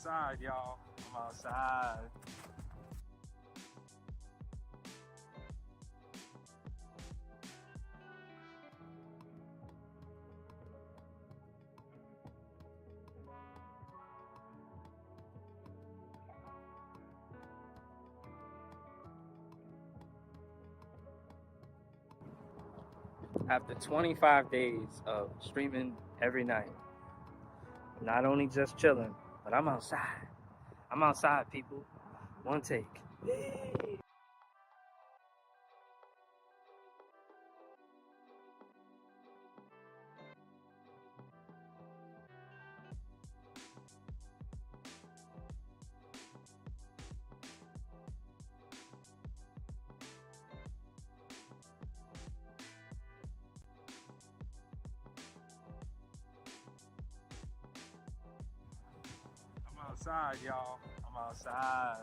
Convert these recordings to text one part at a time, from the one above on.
outside, y'all. I'm outside. After 25 days of streaming every night, not only just chilling, but I'm outside. I'm outside, people. One take. I'm outside, y'all. I'm outside.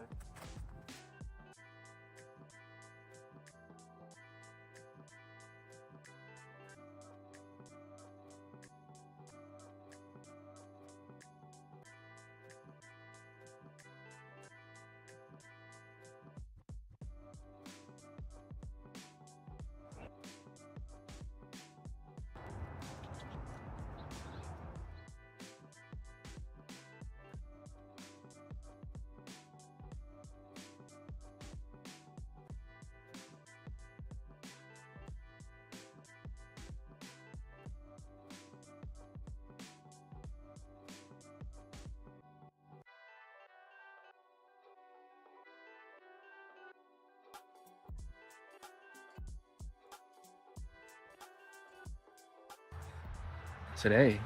Today,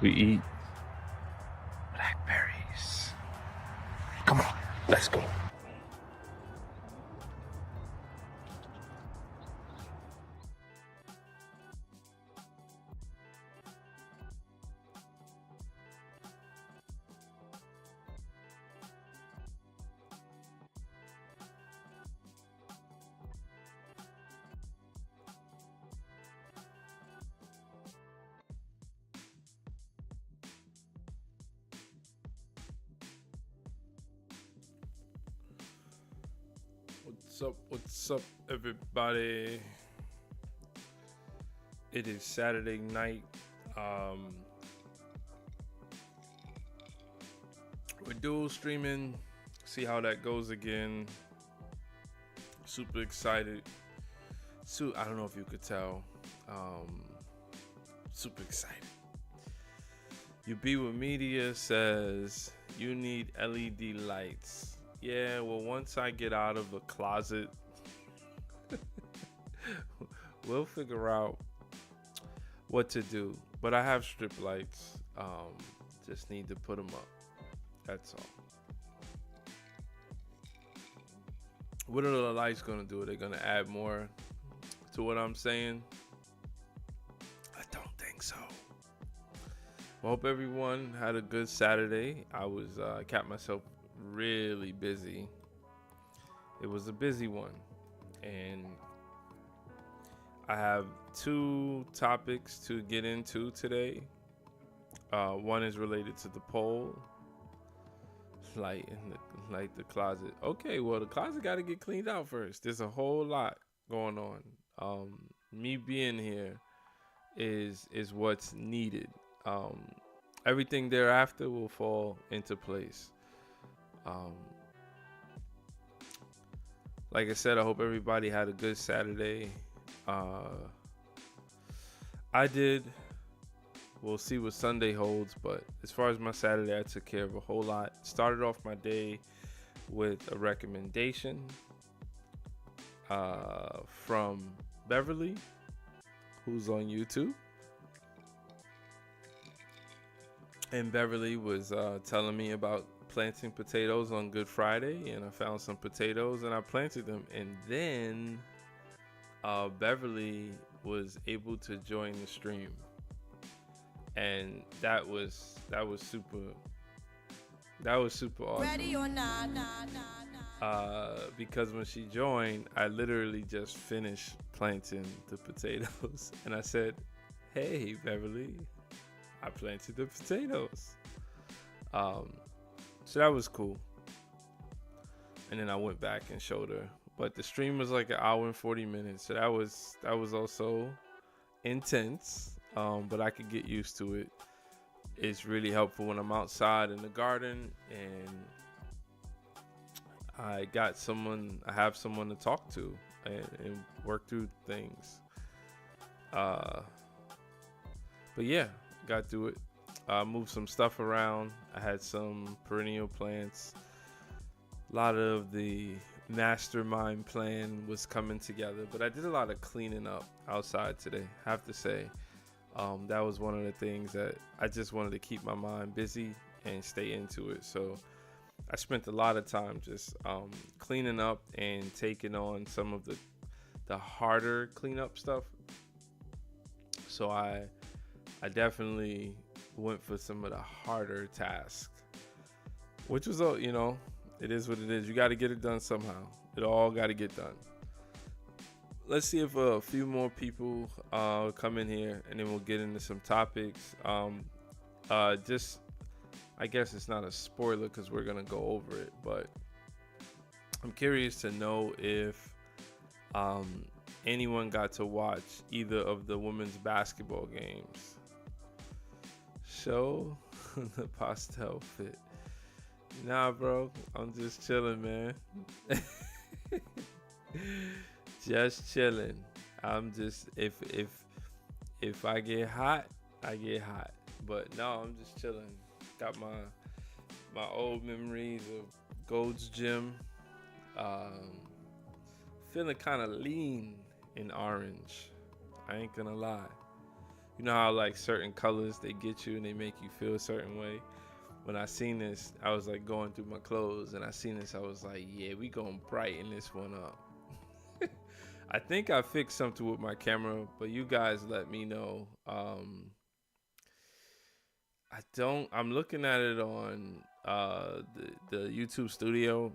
we eat blackberries. Come on, let's go. What's up, everybody? It is Saturday night. We're dual streaming. See how that goes again. Super excited. I don't know if you could tell. Super excited. You Be With Media says you need LED lights. Yeah, well, once I get out of the closet, we'll figure out what to do. But I have strip lights. Just need to put them up. That's all. What are the lights going to do? Are they going to add more to what I'm saying? I don't think so. I hope everyone had a good Saturday. I kept myself really busy. It was a busy one, and I have two topics to get into today. One is related to the poll, light the closet. Okay, well, the closet got to get cleaned out first. There's a whole lot going on. Me being here is what's needed. Everything thereafter will fall into place. Like I said, I hope everybody had a good Saturday. I did. We'll see what Sunday holds, but as far as my Saturday, I took care of a whole lot. Started off my day with a recommendation from Beverly, who's on YouTube. And Beverly was telling me about planting potatoes on Good Friday, and I found some potatoes and I planted them. And then Beverly was able to join the stream, and that was super awesome. Ready or not, because when she joined, I literally just finished planting the potatoes, and I said, "Hey, Beverly, I planted the potatoes." Um, so that was cool. And then I went back and showed her. But the stream was like an hour and 40 minutes. So that was also intense. But I could get used to it. It's really helpful when I'm outside in the garden and I have someone to talk to and work through things. But yeah, got through it. Moved some stuff around. I had some perennial plants. A lot of the mastermind plan was coming together, but I did a lot of cleaning up outside today. I have to say, that was one of the things that I just wanted to keep my mind busy and stay into it. So I spent a lot of time just cleaning up and taking on some of the harder cleanup stuff. So I definitely went for some of the harder tasks, which was, it is what it is. You got to get it done somehow. It all got to get done. Let's see if a few more people come in here, and then we'll get into some topics. Just, I guess it's not a spoiler because we're going to go over it, but I'm curious to know if anyone got to watch either of the women's basketball games. Show the pastel fit. Nah, bro, I'm just chilling, man. Just chilling. I'm just if I get hot, I get hot. But no, I'm just chilling. Got my old memories of Gold's Gym. Feeling kind of lean in orange. I ain't gonna lie. You know how like certain colors they get you and they make you feel a certain way. When I seen this, I was like going through my clothes and I seen this, I was like, yeah, we gonna brighten this one up. I think I fixed something with my camera, but you guys let me know. I'm looking at it on the YouTube studio.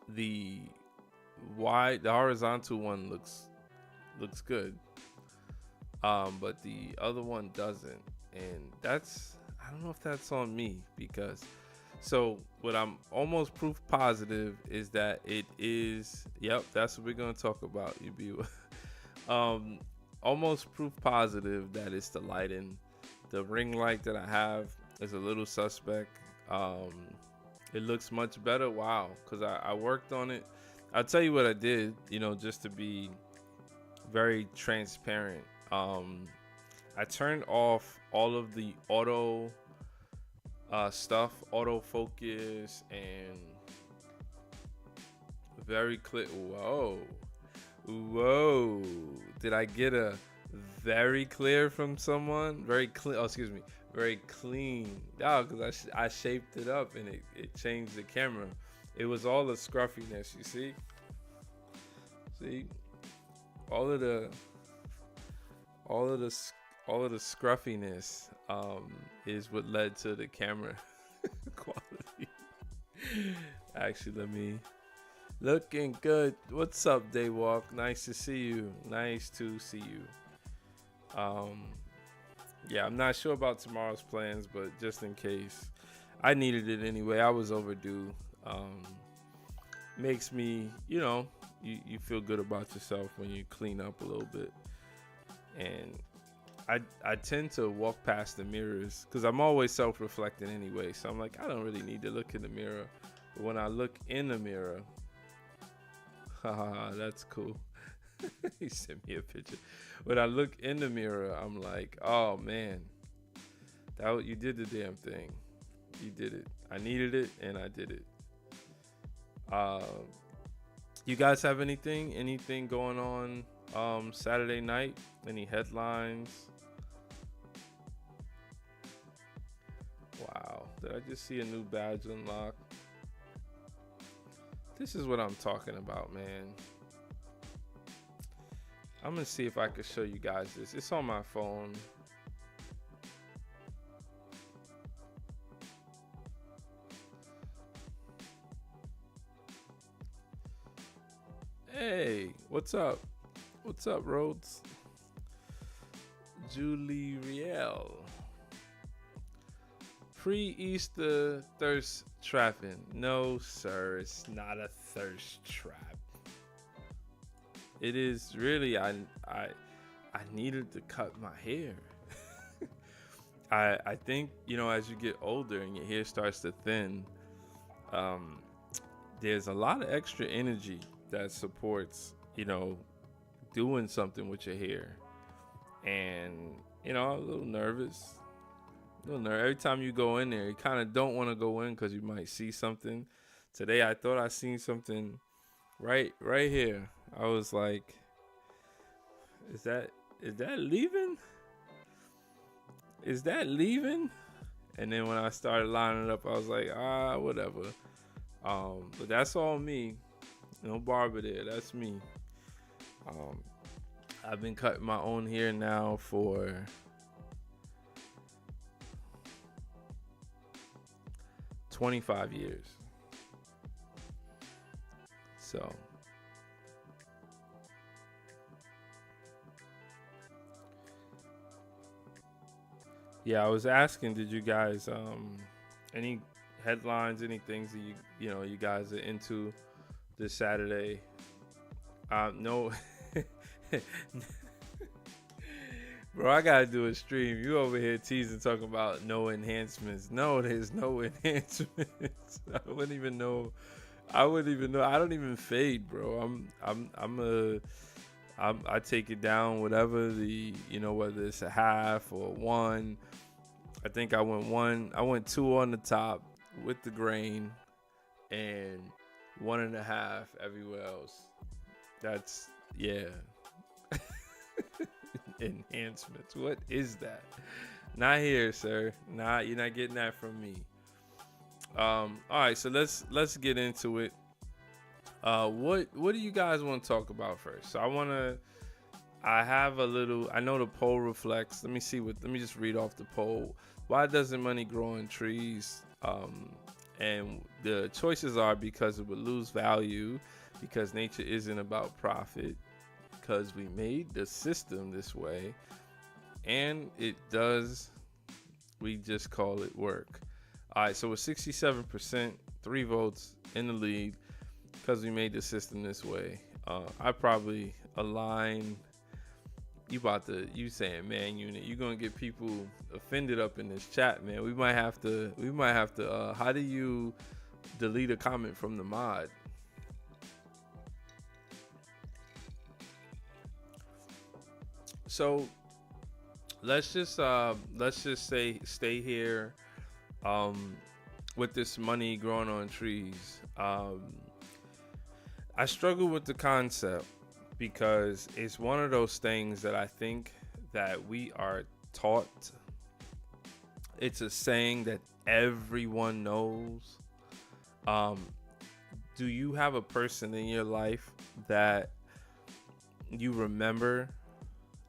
The horizontal one looks good. But the other one doesn't. And I don't know if that's on me because, so what I'm almost proof positive is that it is, that's what we're going to talk about. Almost proof positive that it's the lighting. The ring light that I have is a little suspect. It looks much better. Wow. Cause I worked on it. I'll tell you what I did, just to be very transparent. I turned off all of the auto stuff, autofocus, and very clear. Whoa! Did I get a very clear from someone? Very clean. Oh, excuse me. Very clean. Yeah, because I shaped it up and it changed the camera. It was all the scruffiness. You see? All of the scruffiness is what led to the camera quality. Actually, let me looking good. What's up, Daywalk? Nice to see you. Yeah, I'm not sure about tomorrow's plans, but just in case, I needed it anyway. I was overdue. Makes me, you feel good about yourself when you clean up a little bit. And I tend to walk past the mirrors because I'm always self-reflecting anyway. So I'm like, I don't really need to look in the mirror. But when I look in the mirror, haha, that's cool. He sent me a picture. When I look in the mirror, I'm like, oh man, you did the damn thing. You did it. I needed it and I did it. You guys have anything going on Saturday night? Any headlines? Wow, did I just see a new badge unlock? This is what I'm talking about, man. I'm gonna see if I can show you guys this. It's on my phone. Hey, what's up? What's up, Rhodes? Julie Riel. pre-Easter thirst trapping. No, sir, it's not a thirst trap. It is really I needed to cut my hair. I think, as you get older and your hair starts to thin, there's a lot of extra energy that supports, doing something with your hair. And, I'm a little nervous. Every time you go in there, you kind of don't want to go in because you might see something. Today, I thought I seen something right here. I was like, is that leaving? Is that leaving? And then when I started lining it up, I was like, whatever. But that's all me. No barber there. That's me. I've been cutting my own hair now for 25 years. So yeah, I was asking, did you guys any headlines, any things that you guys are into this Saturday? No. Bro, I gotta do a stream. You over here teasing, talking about no enhancements. No, there's no enhancements. I wouldn't even know. I don't even fade, bro. I take it down, whatever whether it's a half or one. I think I went 2 on the top with the grain and 1.5 everywhere else. That's, yeah. Enhancements. What is that? Not here, sir. You're not getting that from me. All right, so let's get into it. What do you guys want to talk about first? So I know the poll reflects. Let me just read off the poll. Why doesn't money grow on trees? And the choices are because it would lose value, because nature isn't about profit, because we made the system this way, and we just call it work. All right, so with 67%, 3 votes in the lead, because we made the system this way. I probably align. You saying man unit? You're gonna get people offended up in this chat, man. We might have to. How do you delete a comment from the mod? So let's just stay here with this money growing on trees. I struggle with the concept because it's one of those things that I think that we are taught. It's a saying that everyone knows. Do you have a person in your life that you remember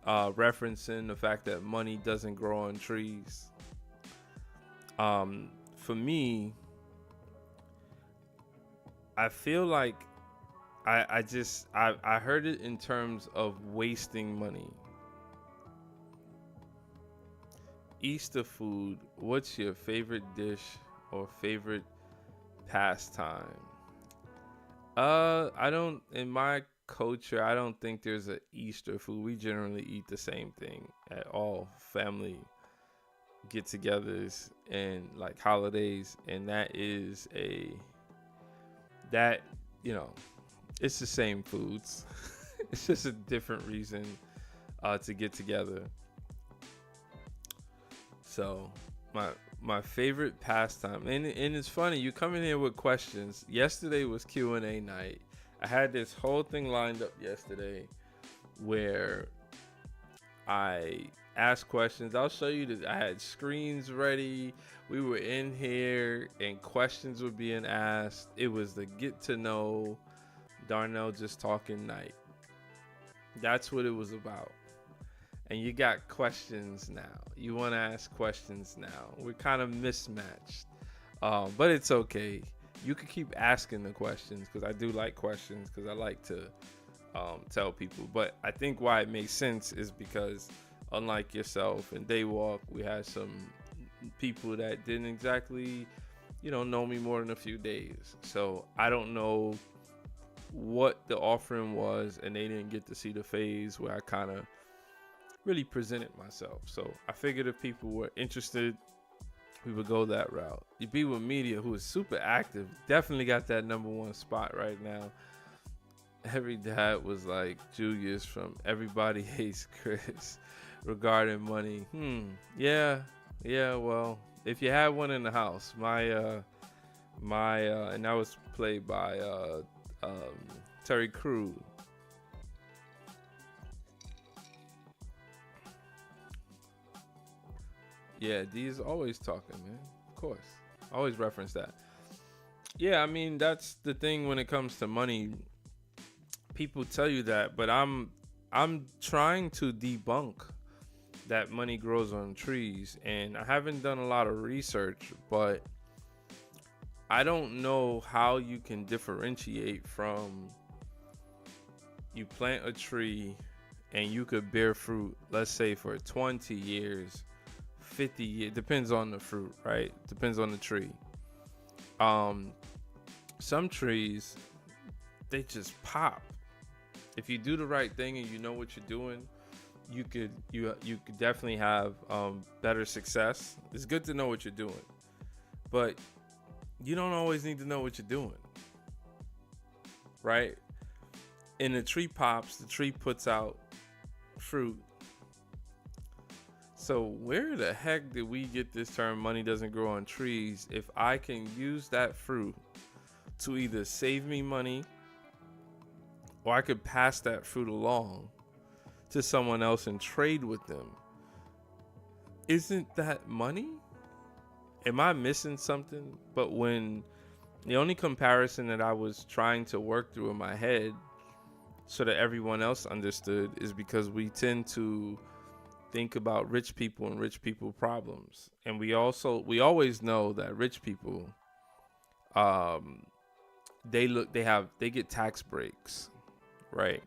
referencing the fact that money doesn't grow on trees? For me, I feel like I heard it in terms of wasting money. Easter food, what's your favorite dish or favorite pastime? In my culture, I don't think there's an Easter food. We generally eat the same thing at all family get-togethers and like holidays, and it's the same foods. It's just a different reason to get together. So my favorite pastime, and it's funny, you come in here with questions. Yesterday was Q&A night. I had this whole thing lined up yesterday where I asked questions. I'll show you that I had screens ready. We were in here and questions were being asked. It was the get to know Darnell just talking night. That's what it was about. And you got questions now. You want to ask questions now. We're kind of mismatched. But it's okay. You can keep asking the questions because I do like questions because I like to tell people. But I think why it makes sense is because unlike yourself and Daywalk, we had some people that didn't exactly, know me more than a few days. So I don't know what the offering was, and they didn't get to see the phase where I kind of really presented myself. So I figured if people were interested, we would go that route. You be with media, who is super active, definitely got that #1 spot right now. Every dad was like Julius from Everybody Hates Chris regarding money. Yeah. Well, if you had one in the house, and that was played by Terry Crews. Yeah, D is always talking, man. Of course. Always reference that. Yeah, I mean, that's the thing when it comes to money. People tell you that, but I'm trying to debunk that money grows on trees, and I haven't done a lot of research, but I don't know how you can differentiate from you plant a tree and you could bear fruit, let's say for 20 years, 50 years, depends on the fruit, right? Depends on the tree. Some trees, they just pop. If you do the right thing and you know what you're doing, you could definitely have better success. It's good to know what you're doing, but you don't always need to know what you're doing, right? And the tree pops, the tree puts out fruit. So where the heck did we get this term money doesn't grow on trees if I can use that fruit to either save me money, or I could pass that fruit along to someone else and trade with them? Isn't that money? Am I missing something? But when the only comparison that I was trying to work through in my head so that everyone else understood is because we tend to think about rich people and rich people problems. And we always know that rich people, they get tax breaks, right?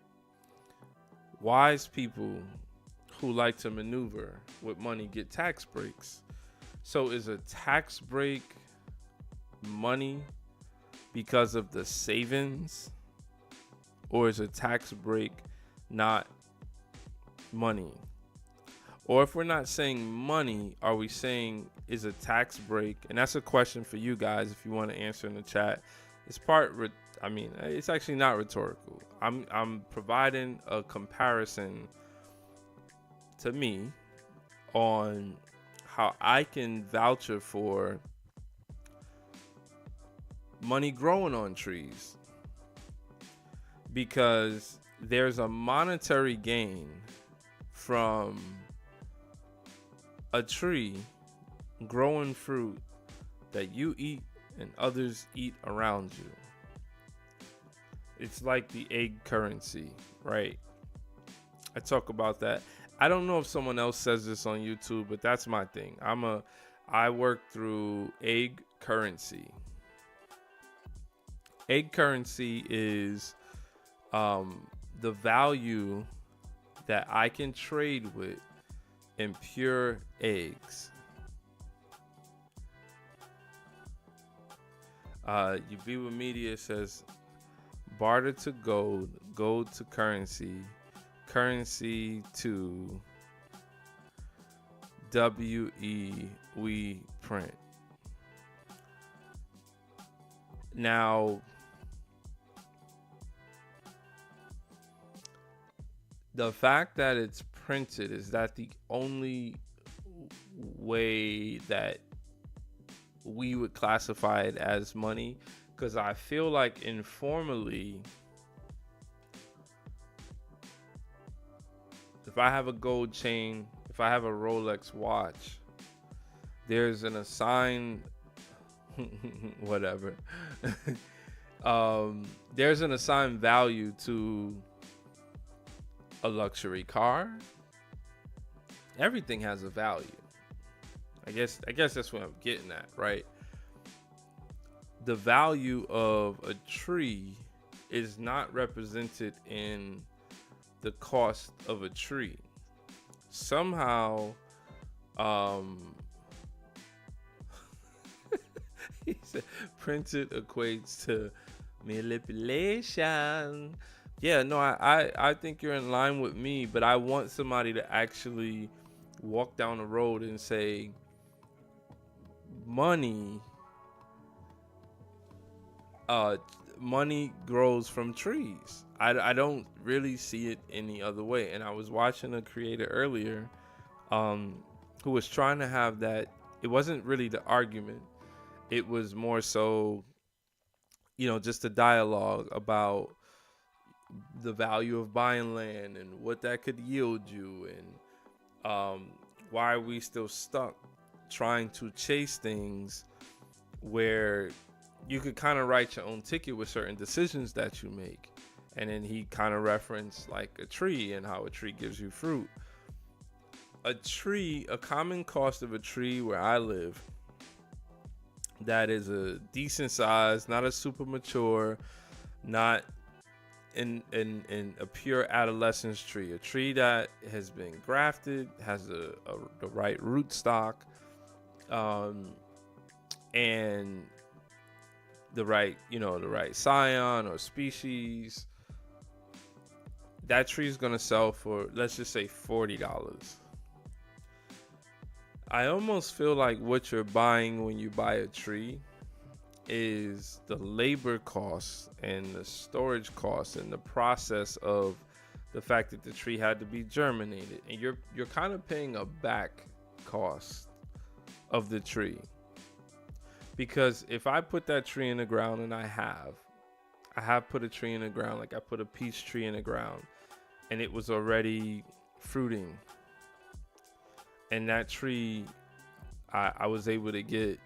Wise people who like to maneuver with money get tax breaks. So is a tax break money because of the savings, or is a tax break not money? Or if we're not saying money, are we saying is a tax break? And that's a question for you guys if you want to answer in the chat. It's actually not rhetorical. I'm providing a comparison to me on how I can vouch for money growing on trees, because there's a monetary gain from a tree growing fruit that you eat and others eat around you. It's like the egg currency, right? I talk about that. I don't know if someone else says this on YouTube, but that's my thing. I work through egg currency. Egg currency is the value that I can trade with in pure eggs. You be with media says barter to gold, gold to currency, currency to WE we print. Now, the fact that it's printed, is that the only way that we would classify it as money? Because I feel like informally, if I have a gold chain, if I have a Rolex watch, there's an assigned whatever there's an assigned value to a luxury car. Everything has a value. I guess that's what I'm getting at, right? The value of a tree is not represented in the cost of a tree. Somehow, Printed equates to manipulation. Yeah, no, I think you're in line with me, but I want somebody to actually walk down the road and say, money, uh, money grows from trees. I don't really see it any other way. And I was watching a creator earlier, who was trying to have that. It wasn't really the argument. It was more so, just a dialogue about the value of buying land and what that could yield you, and why are we still stuck trying to chase things where you could kind of write your own ticket with certain decisions that you make. And then he kind of referenced like a tree and how a tree gives you fruit. A common cost of a tree where I live that is a decent size, not a super mature, not in a pure adolescence tree, a tree that has been grafted, has the right root stock, and the right scion or species. That tree is gonna sell for, let's just say, $40. I almost feel like what you're buying when you buy a tree is the labor costs and the storage costs and the process of the fact that the tree had to be germinated, and you're kind of paying a back cost of the tree. Because if I put that tree in the ground, and I have put a tree in the ground, like I put a peach tree in the ground and it was already fruiting, and that tree, I was able to get,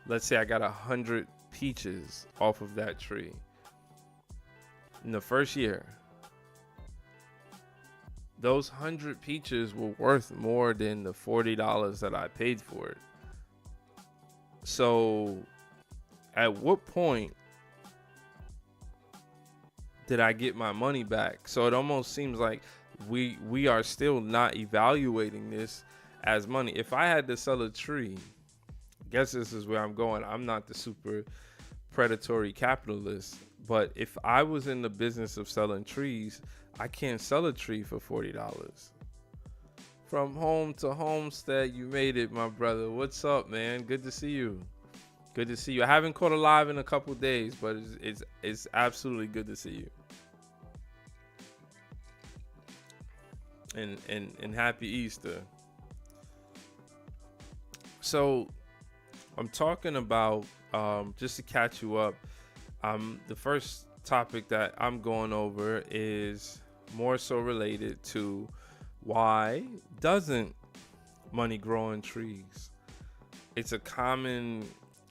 let's say I got 100 peaches off of that tree in the first year. Those 100 peaches were worth more than the $40 that I paid for it. So at what point did I get my money back? So it almost seems like we are still not evaluating this as money. If I had to sell a tree, I guess this is where I'm going. I'm not the super predatory capitalist, but if I was in the business of selling trees, I can't sell a tree for $40. From home to homestead, you made it, my brother. What's up, man? Good to see you. Good to see you. I haven't caught a live in a couple days, but it's absolutely good to see you. And happy Easter. So I'm talking about, just to catch you up, the first topic that I'm going over is more so related to why doesn't money grow on trees? It's a common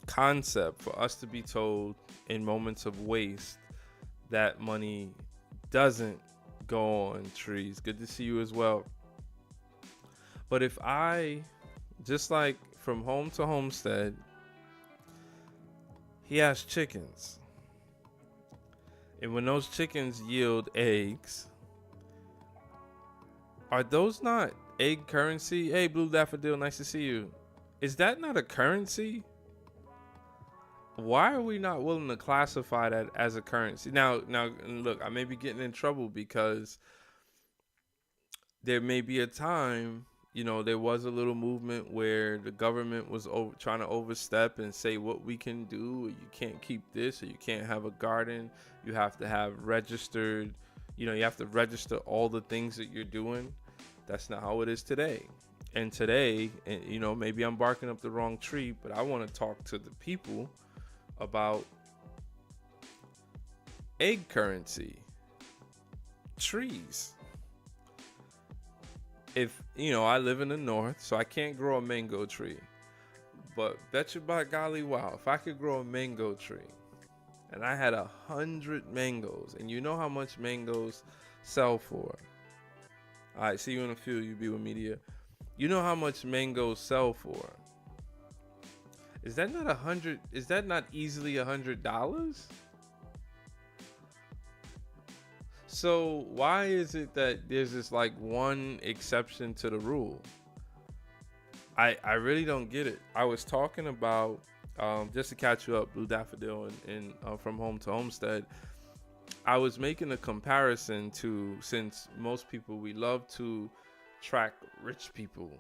concept for us to be told in moments of waste that money doesn't go on trees. Good to see you as well. But if I, just like from home to homestead, he has chickens. And when those chickens yield eggs, are those not egg currency? Hey, Blue Daffodil, nice to see you. Is that not a currency? Why are we not willing to classify that as a currency? Now, look, I may be getting in trouble because there may be a time, there was a little movement where the government was trying to overstep and say what we can do. You can't keep this, or you can't have a garden. You have to have registered, you have to register all the things that you're doing. That's not how it is today. And today, maybe I'm barking up the wrong tree, but I want to talk to the people about egg currency, trees. If, I live in the north, so I can't grow a mango tree. But bet you by golly, wow, if I could grow a mango tree and I had 100 mangoes, and you know how much mangoes sell for. All right, see you in a few, you be with media. You know how much mangoes sell for. Is that not 100? Is that not easily $100? So why is it that there's this like one exception to the rule? I really don't get it. I was talking about Just to catch you up, Blue Daffodil and From Home to Homestead, I was making a comparison to, since most people, we love to track rich people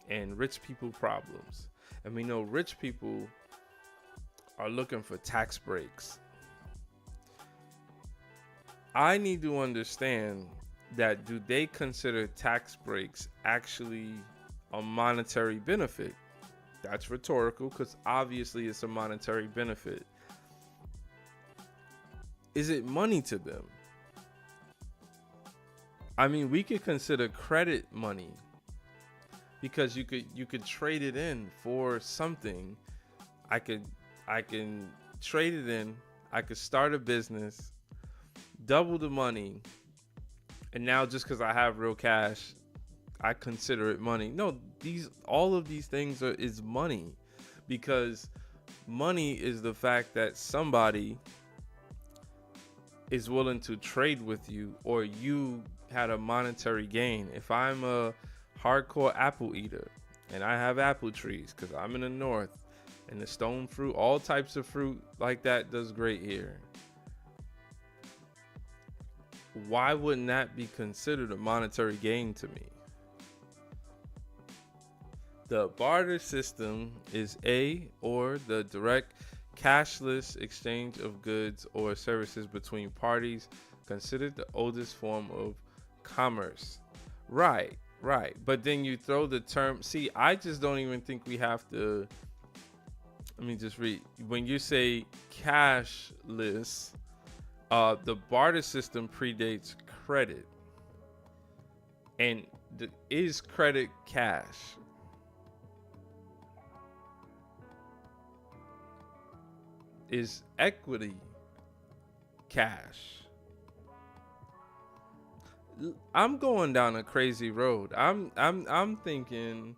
and rich people problems. And we know rich people are looking for tax breaks. I need to understand that, do they consider tax breaks actually a monetary benefit? That's rhetorical, because obviously it's a monetary benefit. Is it money to them? I mean, we could consider credit money, because you could trade it in for something. I can trade it in. I could start a business, double the money, and now just because I have real cash, I consider it money. No, all of these things is money, because money is the fact that somebody is willing to trade with you, or you had a monetary gain. If I'm a hardcore apple eater and I have apple trees because I'm in the north, and the stone fruit, all types of fruit like that does great here, why wouldn't that be considered a monetary gain to me? The barter system is or the direct cashless exchange of goods or services between parties, considered the oldest form of commerce. Right. But then you throw the term. See, I just don't even think we have to. Let me just read. When you say cashless, the barter system predates credit. And is credit cash? Is equity cash? I'm going down a crazy road. I'm thinking,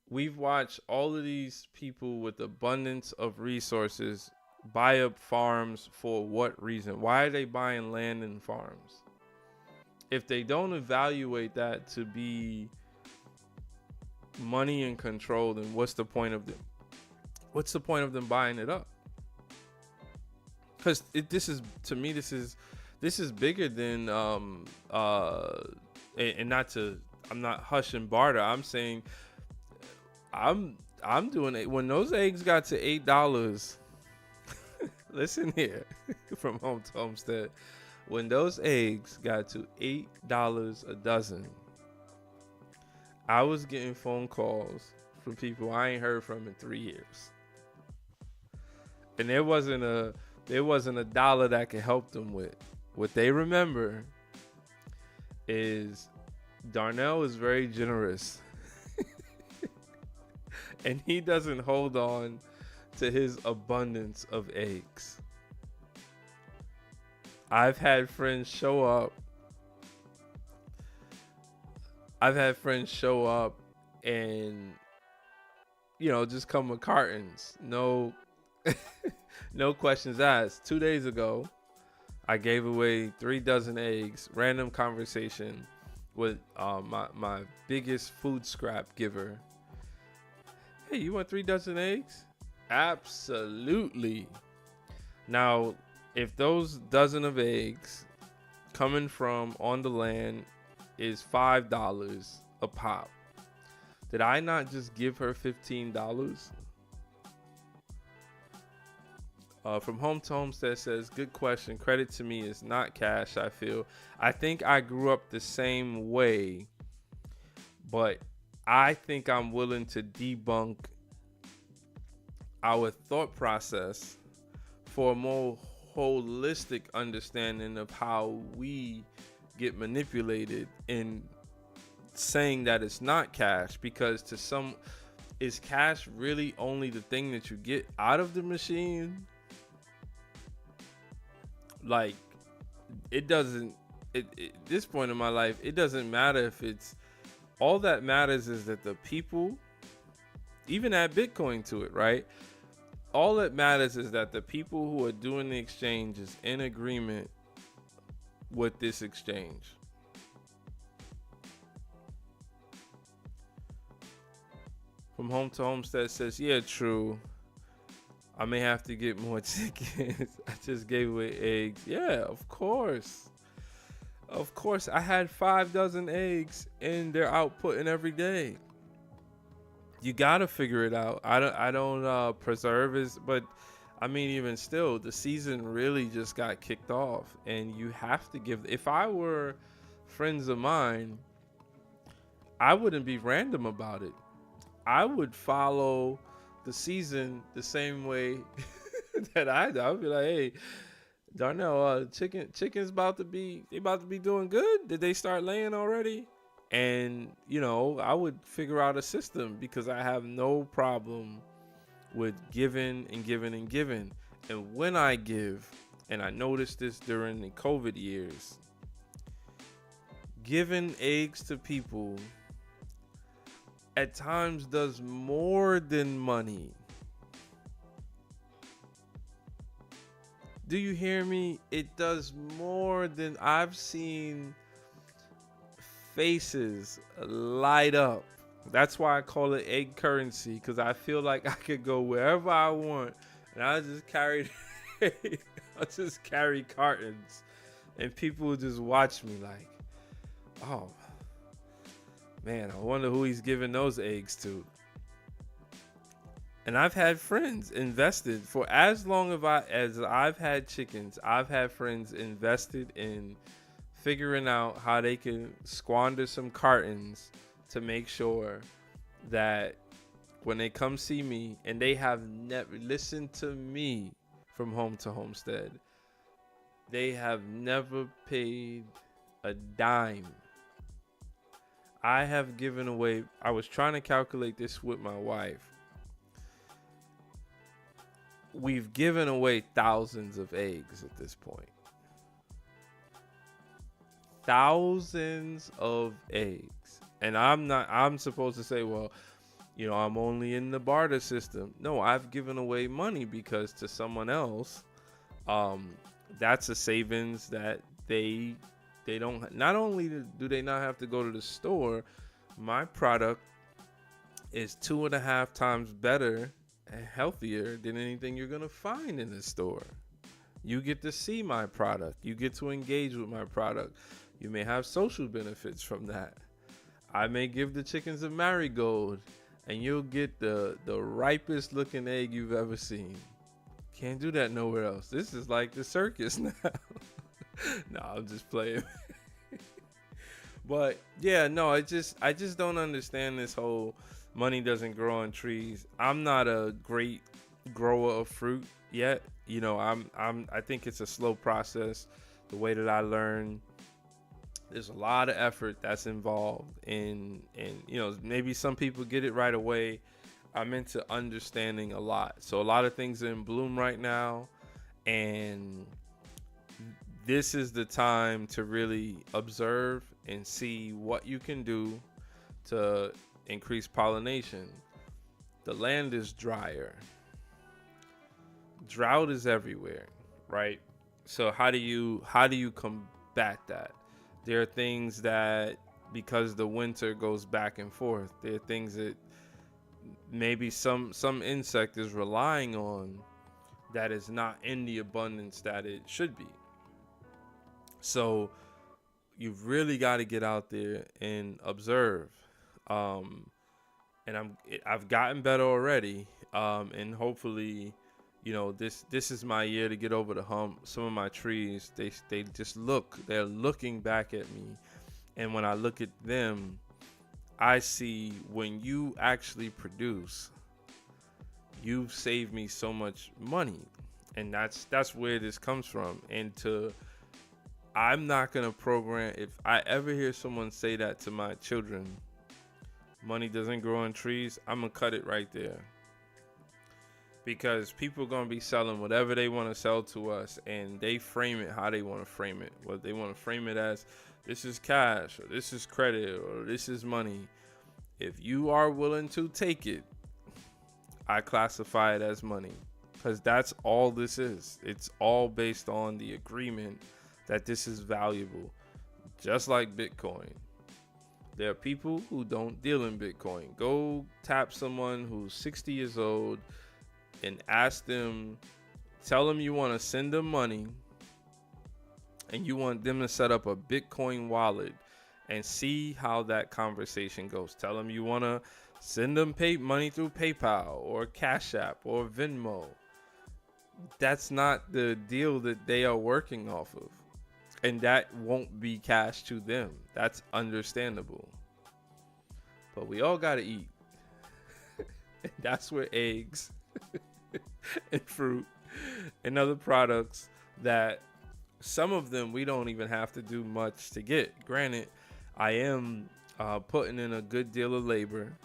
we've watched all of these people with abundance of resources buy up farms. For what reason? Why are they buying land and farms? If they don't evaluate that to be money and control, then what's the point of them? What's the point of them buying it up? Because this is bigger than and not to, I'm not hushing barter. I'm saying I'm doing it when those eggs got to $8. Listen here, From Home to Homestead. When those eggs got to $8 a dozen, I was getting phone calls from people I ain't heard from in 3 years, and there wasn't a dollar that could help them with. What they remember is Darnell is very generous, and he doesn't hold on to his abundance of eggs. I've had friends show up. And, just come with cartons. No, no questions asked. 2 days ago, I gave away 3 dozen eggs. Random conversation with my biggest food scrap giver. Hey, you want 3 dozen eggs? Absolutely. Now, if those dozen of eggs coming from on the land is $5 a pop, did I not just give her $15? From Home to Homestead says, good question. Credit to me is not cash, I feel. I think I grew up the same way, but I think I'm willing to debunk our thought process for a more holistic understanding of how we get manipulated in saying that it's not cash. Because to some, is cash really only the thing that you get out of the machine? Like, it doesn't, at this point in my life, it doesn't matter if it's, all that matters is that the people, even add Bitcoin to it, right? All that matters is that the people who are doing the exchange is in agreement with this exchange. From Home to Homestead says, yeah, true. I may have to get more chickens. I just gave away eggs. Yeah, of course. Of course. I had 5 dozen eggs and they're outputting every day. You gotta figure it out. I don't preserve it, but I mean, even still, the season really just got kicked off, and you have to give. If I were friends of mine, I wouldn't be random about it. I would follow the season the same way that I do. I'd be like, hey, Darnell, chicken's about to be doing good. Did they start laying already? And I would figure out a system because I have no problem with giving and giving and giving. And when I give, and I noticed this during the COVID years, giving eggs to people at times does more than money. Do you hear me? It does more than. I've seen faces light up. That's why I call it egg currency, because I feel like I could go wherever I want, and I just carry cartons, and people would just watch me like, oh man, I wonder who he's giving those eggs to. And I've had friends invested for as long as I've had chickens. I've had friends invested in figuring out how they can squander some cartons to make sure that when they come see me, and they have never listened to me from home to homestead, they have never paid a dime. I have given away, I was trying to calculate this with my wife. We've given away thousands of eggs at this point. Thousands of eggs. And I'm supposed to say, well, I'm only in the barter system. No, I've given away money because to someone else, that's a savings that they don't, not only do they not have to go to the store, my product is 2.5 times better and healthier than anything you're going to find in the store. You get to see my product. You get to engage with my product. You may have social benefits from that. I may give the chickens a marigold, and you'll get the ripest looking egg you've ever seen. Can't do that nowhere else. This is like the circus now. No, I'm just playing. But yeah, no, I just don't understand this whole money doesn't grow on trees. I'm not a great grower of fruit yet. I think it's a slow process. The way that I learn, there's a lot of effort that's involved in maybe some people get it right away. I'm into understanding a lot. So a lot of things are in bloom right now, and this is the time to really observe and see what you can do to increase pollination. The land is drier. Drought is everywhere, right? So how do you combat that? There are things that, because the winter goes back and forth, there are things that maybe some insect is relying on that is not in the abundance that it should be. So you've really got to get out there and observe. And I've gotten better already. And hopefully, this is my year to get over the hump. Some of my trees, they're looking back at me. And when I look at them, I see when you actually produce, you've saved me so much money. And that's where this comes from. And I'm not going to program, if I ever hear someone say that to my children, money doesn't grow on trees, I'm going to cut it right there. Because people are going to be selling whatever they want to sell to us, and they frame it how they want to frame it. Whether they want to frame it as this is cash, or this is credit, or this is money. If you are willing to take it, I classify it as money. Because that's all this is. It's all based on the agreement that this is valuable. Just like Bitcoin. There are people who don't deal in Bitcoin. Go tap someone who's 60 years old, and ask them, tell them you want to send them money and you want them to set up a Bitcoin wallet and see how that conversation goes. Tell them you want to send them money through PayPal or Cash App or Venmo. That's not the deal that they are working off of. And that won't be cash to them. That's understandable. But we all got to eat. And that's where eggs and fruit and other products that some of them we don't even have to do much to get. Granted, I am putting in a good deal of labor,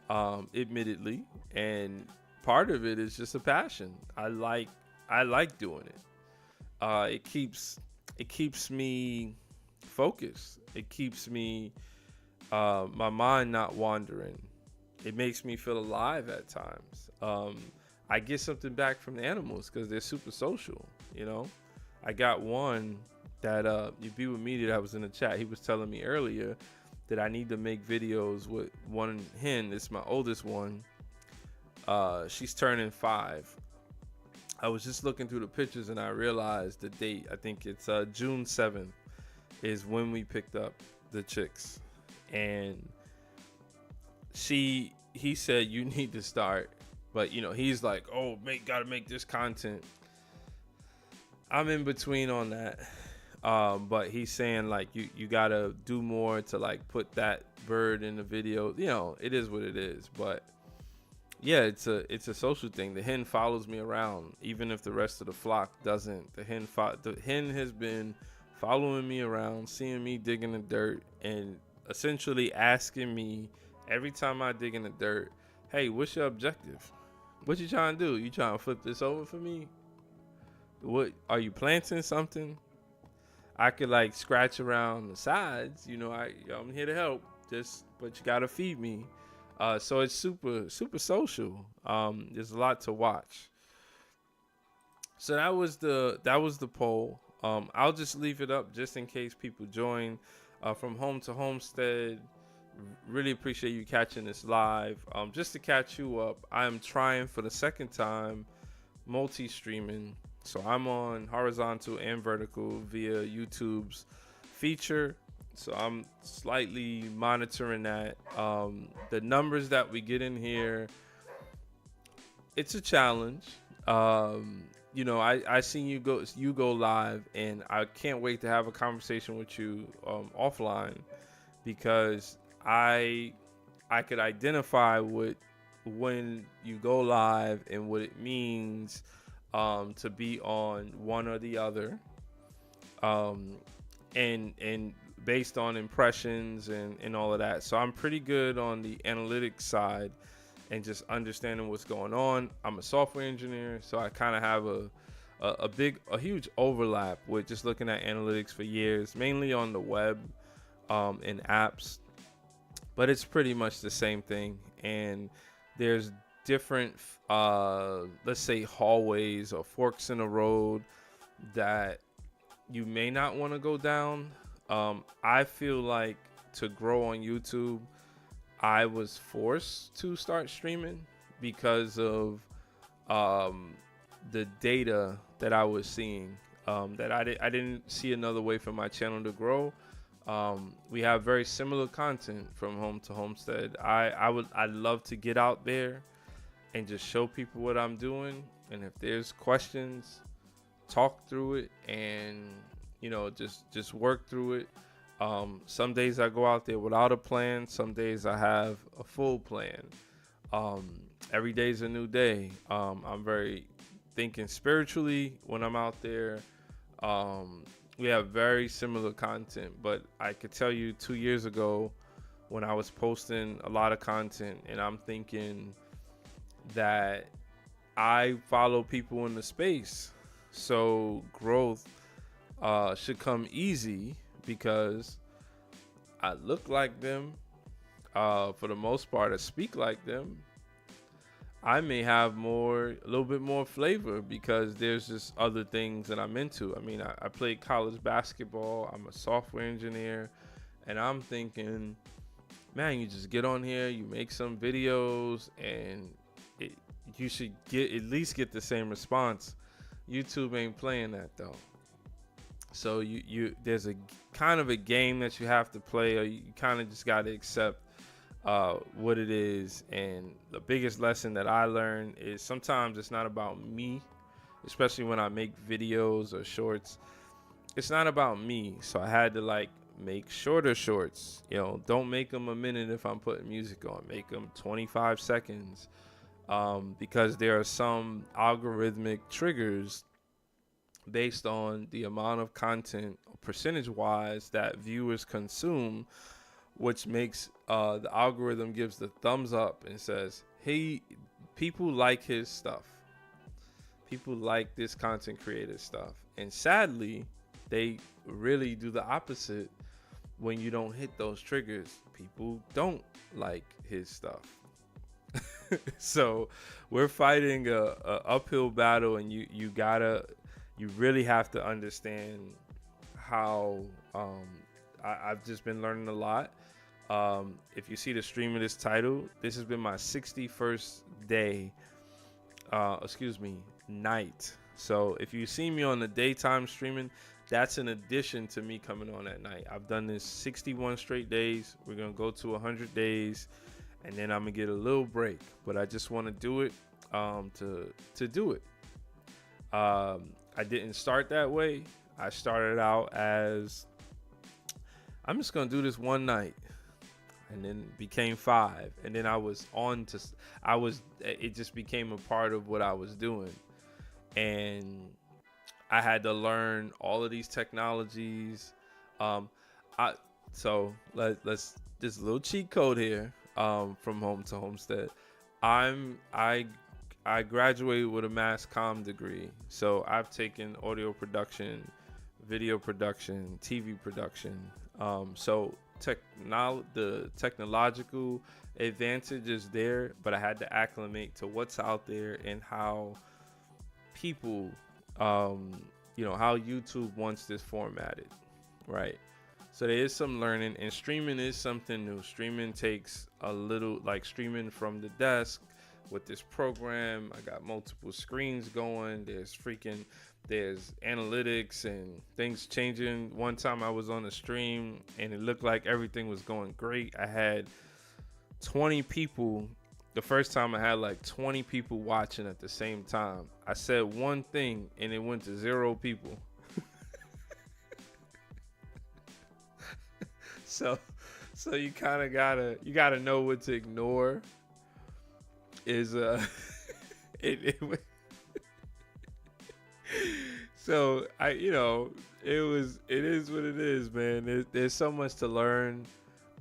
admittedly, and part of it is just a passion. I like doing it. It keeps me focused. It keeps me my mind not wandering. It makes me feel alive at times. I get something back from the animals because they're super social. You know, I got one that you be with me that was in the chat. He was telling me earlier that I need to make videos with one hen. It's my oldest one. She's turning 5. I was just looking through the pictures and I realized the date. I think it's June 7th is when we picked up the chicks. And he said, you need to start. But, you know, he's like, oh, gotta make this content. I'm in between on that. But he's saying, like, you gotta do more to, like, put that bird in the video. You know, it is what it is. But yeah, it's a social thing. The hen follows me around, even if the rest of the flock doesn't. The hen has been following me around, seeing me dig in the dirt, and essentially asking me every time I dig in the dirt, hey, what's your objective? What you trying to do? You trying to flip this over for me? What are you planting something? I could like scratch around the sides, you know. I'm here to help. But you gotta feed me. So it's super social. There's a lot to watch. So that was the poll. I'll just leave it up just in case people join from home to homestead. Really appreciate you catching this live. Just to catch you up, I'm trying for the second time multi-streaming. So I'm on horizontal and vertical via YouTube's feature. So I'm slightly monitoring that. The numbers that we get in here, it's a challenge. You know, I seen you go live, and I can't wait to have a conversation with you offline, because I could identify when you go live and what it means to be on one or the other, and based on impressions and all of that. So I'm pretty good on the analytics side and just understanding what's going on. I'm a software engineer, so I kind of have a huge overlap with just looking at analytics for years, mainly on the web and apps. But it's pretty much the same thing. And there's different, let's say, hallways or forks in the road that you may not want to go down. I feel like to grow on YouTube, I was forced to start streaming because of the data that I was seeing, that I didn't see another way for my channel to grow. We have very similar content from home to homestead. I'd love to get out there and just show people what I'm doing, and if there's questions, talk through it, and you know, just work through it. Some days I go out there without a plan. Some days I have a full plan. Every day's a new day. I'm very thinking spiritually when I'm out there. We have very similar content, but I could tell you 2 years ago when I was posting a lot of content, and I'm thinking that I follow people in the space, so growth should come easy because I look like them. For the most part, I speak like them. I may have a little bit more flavor because there's just other things that I'm into. I mean, I played college basketball. I'm a software engineer, and I'm thinking, man, you just get on here, you make some videos, and you should at least get the same response. YouTube ain't playing that though. So there's a kind of a game that you have to play, or you kind of just got to accept what it is. And the biggest lesson that I learned is sometimes it's not about me, especially when I make videos or shorts. It's not about me. So I had to like make shorter shorts. Don't make them a minute if I'm putting music on. Make them 25 seconds, because there are some algorithmic triggers based on the amount of content percentage-wise that viewers consume, which makes the algorithm gives the thumbs up and says, hey, people like his stuff. People like this content creator stuff. And sadly, they really do the opposite when you don't hit those triggers. People don't like his stuff. So we're fighting a uphill battle, and you really have to understand how I've just been learning a lot. If you see the stream of this title, this has been my 61st day, night. So if you see me on the daytime streaming, that's in addition to me coming on at night. I've done this 61 straight days. We're going to go to 100 days, and then I'm going to get a little break. But I just want to do it to do it. I didn't start that way. I started out as, I'm just going to do this one night, and then became 5. And then it just became a part of what I was doing. And I had to learn all of these technologies. So let's this little cheat code here, from home to homestead. I graduated with a mass comm degree. So I've taken audio production, video production, TV production. So the technological advantage is there, but I had to acclimate to what's out there and how people, how YouTube wants this formatted, right? So there is some learning, and streaming is something new. Streaming takes a little, like streaming from the desk with this program. I got multiple screens going. There's analytics and things changing. One time I was on a stream and it looked like everything was going great. I had 20 people. The first time I had like 20 people watching at the same time. I said one thing and it went to 0 people. So you kind of gotta know what to ignore. Is it so it is what it is, man. There's so much to learn.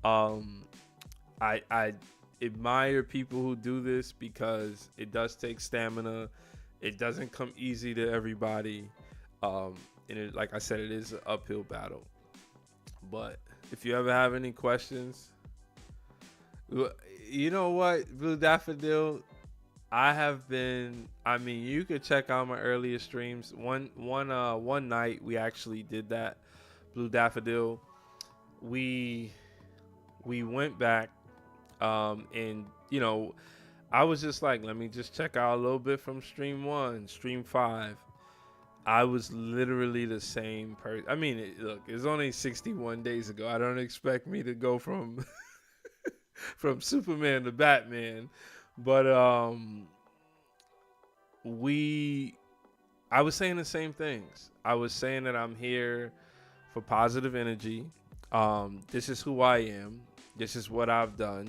I admire people who do this because it does take stamina. It doesn't come easy to everybody. And like I said, it is an uphill battle. But if you ever have any questions, you know what, Blue Daffodil, you could check out my earlier streams. One night we actually did that, Blue Daffodil. We went back, and I was just like, let me just check out a little bit from stream 1, stream 5. I was literally the same person. I mean, look, it's only 61 days ago. I don't expect me to go from from Superman to Batman, but I was saying the same things. I was saying that I'm here for positive energy. This is who I am. This is what I've done.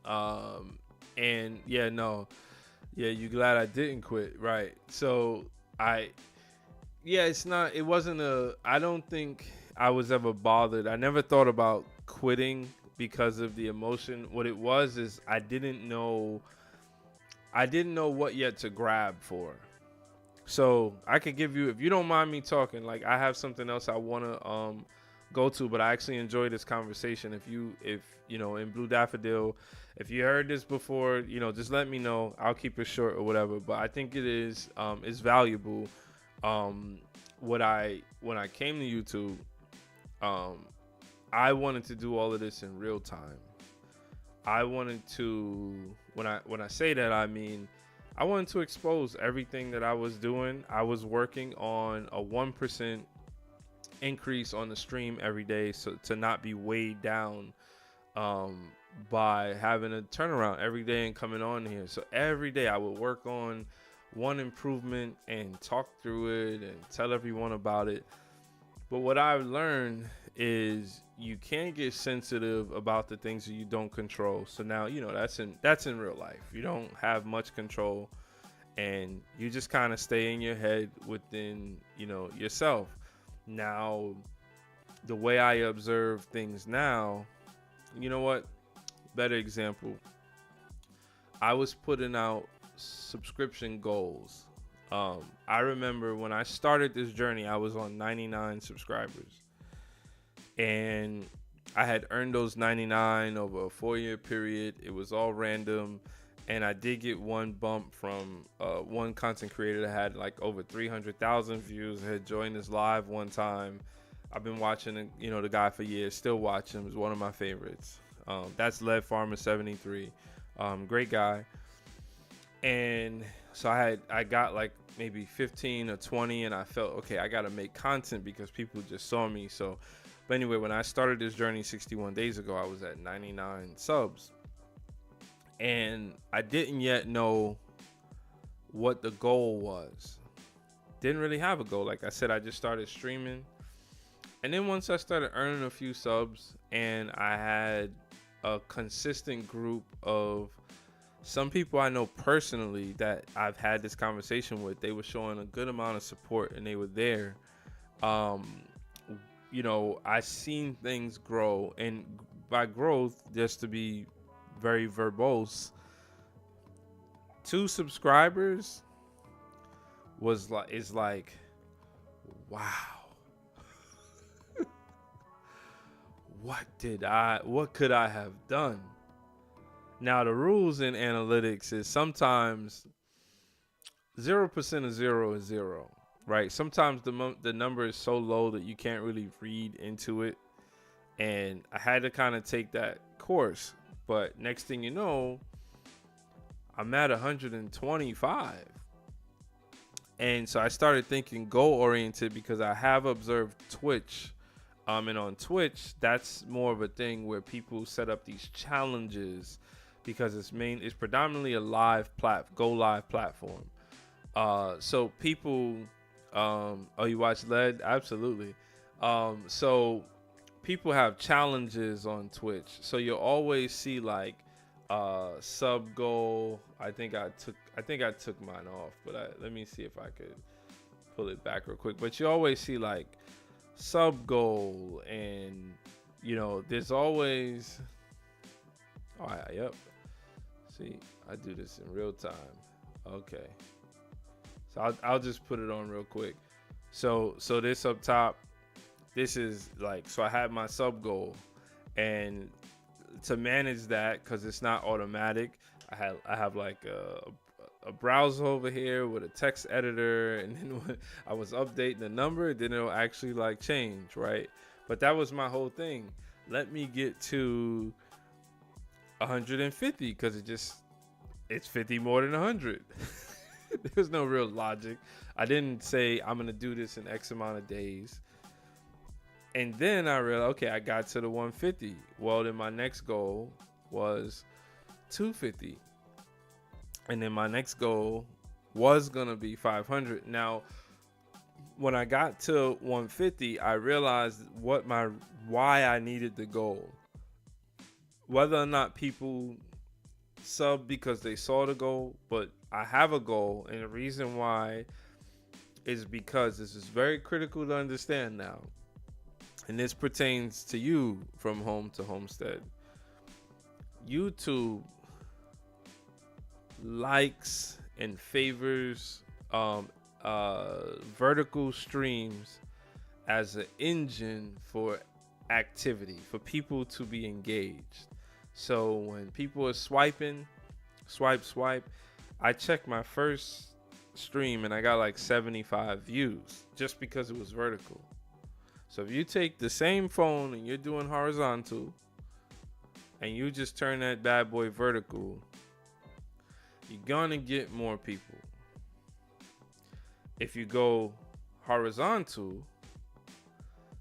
And you glad I didn't quit, right? So I don't think I was ever bothered. I never thought about quitting because of the emotion. What it was is I didn't know what yet to grab for. So I could give you, if you don't mind me talking, like I have something else I want to go to, but I actually enjoy this conversation. If in Blue Daffodil, if you heard this before, just let me know. I'll keep it short or whatever. But I think it is it's valuable. When I came to YouTube, I wanted to do all of this in real time. I wanted to, when I say that, I mean I wanted to expose everything that I was doing. I was working on a 1% increase on the stream every day, so to not be weighed down um, by having a turnaround every day and coming on here. So every day I would work on one improvement and talk through it and tell everyone about it. But what I've learned is you can't get sensitive about the things that you don't control. So now, that's in real life. You don't have much control, and you just kind of stay in your head within, yourself. Now, the way I observe things now, you know what? Better example. I was putting out subscription goals. I remember when I started this journey, I was on 99 subscribers, and I had earned those 99 over a 4-year period. It was all random, and I did get one bump from one content creator that had like over 300,000 views. Had joined us live one time. I've been watching, the guy for years. Still watch him. He's one of my favorites. That's Lead Farmer 73. Great guy. And so I got like maybe 15 or 20, and I felt, okay, I got to make content because people just saw me. So, but anyway, when I started this journey 61 days ago, I was at 99 subs. And I didn't yet know what the goal was. Didn't really have a goal. Like I said, I just started streaming. And then once I started earning a few subs and I had a consistent group of some people I know personally that I've had this conversation with, they were showing a good amount of support and they were there. I seen things grow, and by growth, just to be very verbose, 2 subscribers is like, wow. What could I have done? Now, the rules in analytics is sometimes 0% of 0 is 0, right? Sometimes the number is so low that you can't really read into it. And I had to kind of take that course. But next thing you know, I'm at 125. And so I started thinking goal-oriented because I have observed Twitch. And on Twitch, that's more of a thing where people set up these challenges because it's predominantly a go live platform. So people, you watch LED? Absolutely. So people have challenges on Twitch. So you'll always see like sub goal. I think I took mine off, but let me see if I could pull it back real quick. But you always see like sub goal, and there's always yep. See, I do this in real time. Okay, so I'll just put it on real quick. So this up top, this is like, so I have my sub goal, and to manage that, because it's not automatic, I have like a browser over here with a text editor, and then when I was updating the number, then it'll actually like change, right? But that was my whole thing. Let me get to 150 because it's 50 more than 100. There's no real logic. I didn't say I'm gonna do this in X amount of days. And then I realized, okay, I got to the 150. Well, then my next goal was 250. And then my next goal was going to be 500. Now, when I got to 150, I realized why I needed the goal. Whether or not people sub because they saw the goal, but I have a goal, and the reason why is because this is very critical to understand now. And this pertains to you from home to homestead. YouTube likes and favors vertical streams as an engine for activity, for people to be engaged. So when people are swiping, swipe, I checked my first stream and I got like 75 views just because it was vertical. So if you take the same phone and you're doing horizontal, and you just turn that bad boy vertical, you're gonna get more people. If you go horizontal,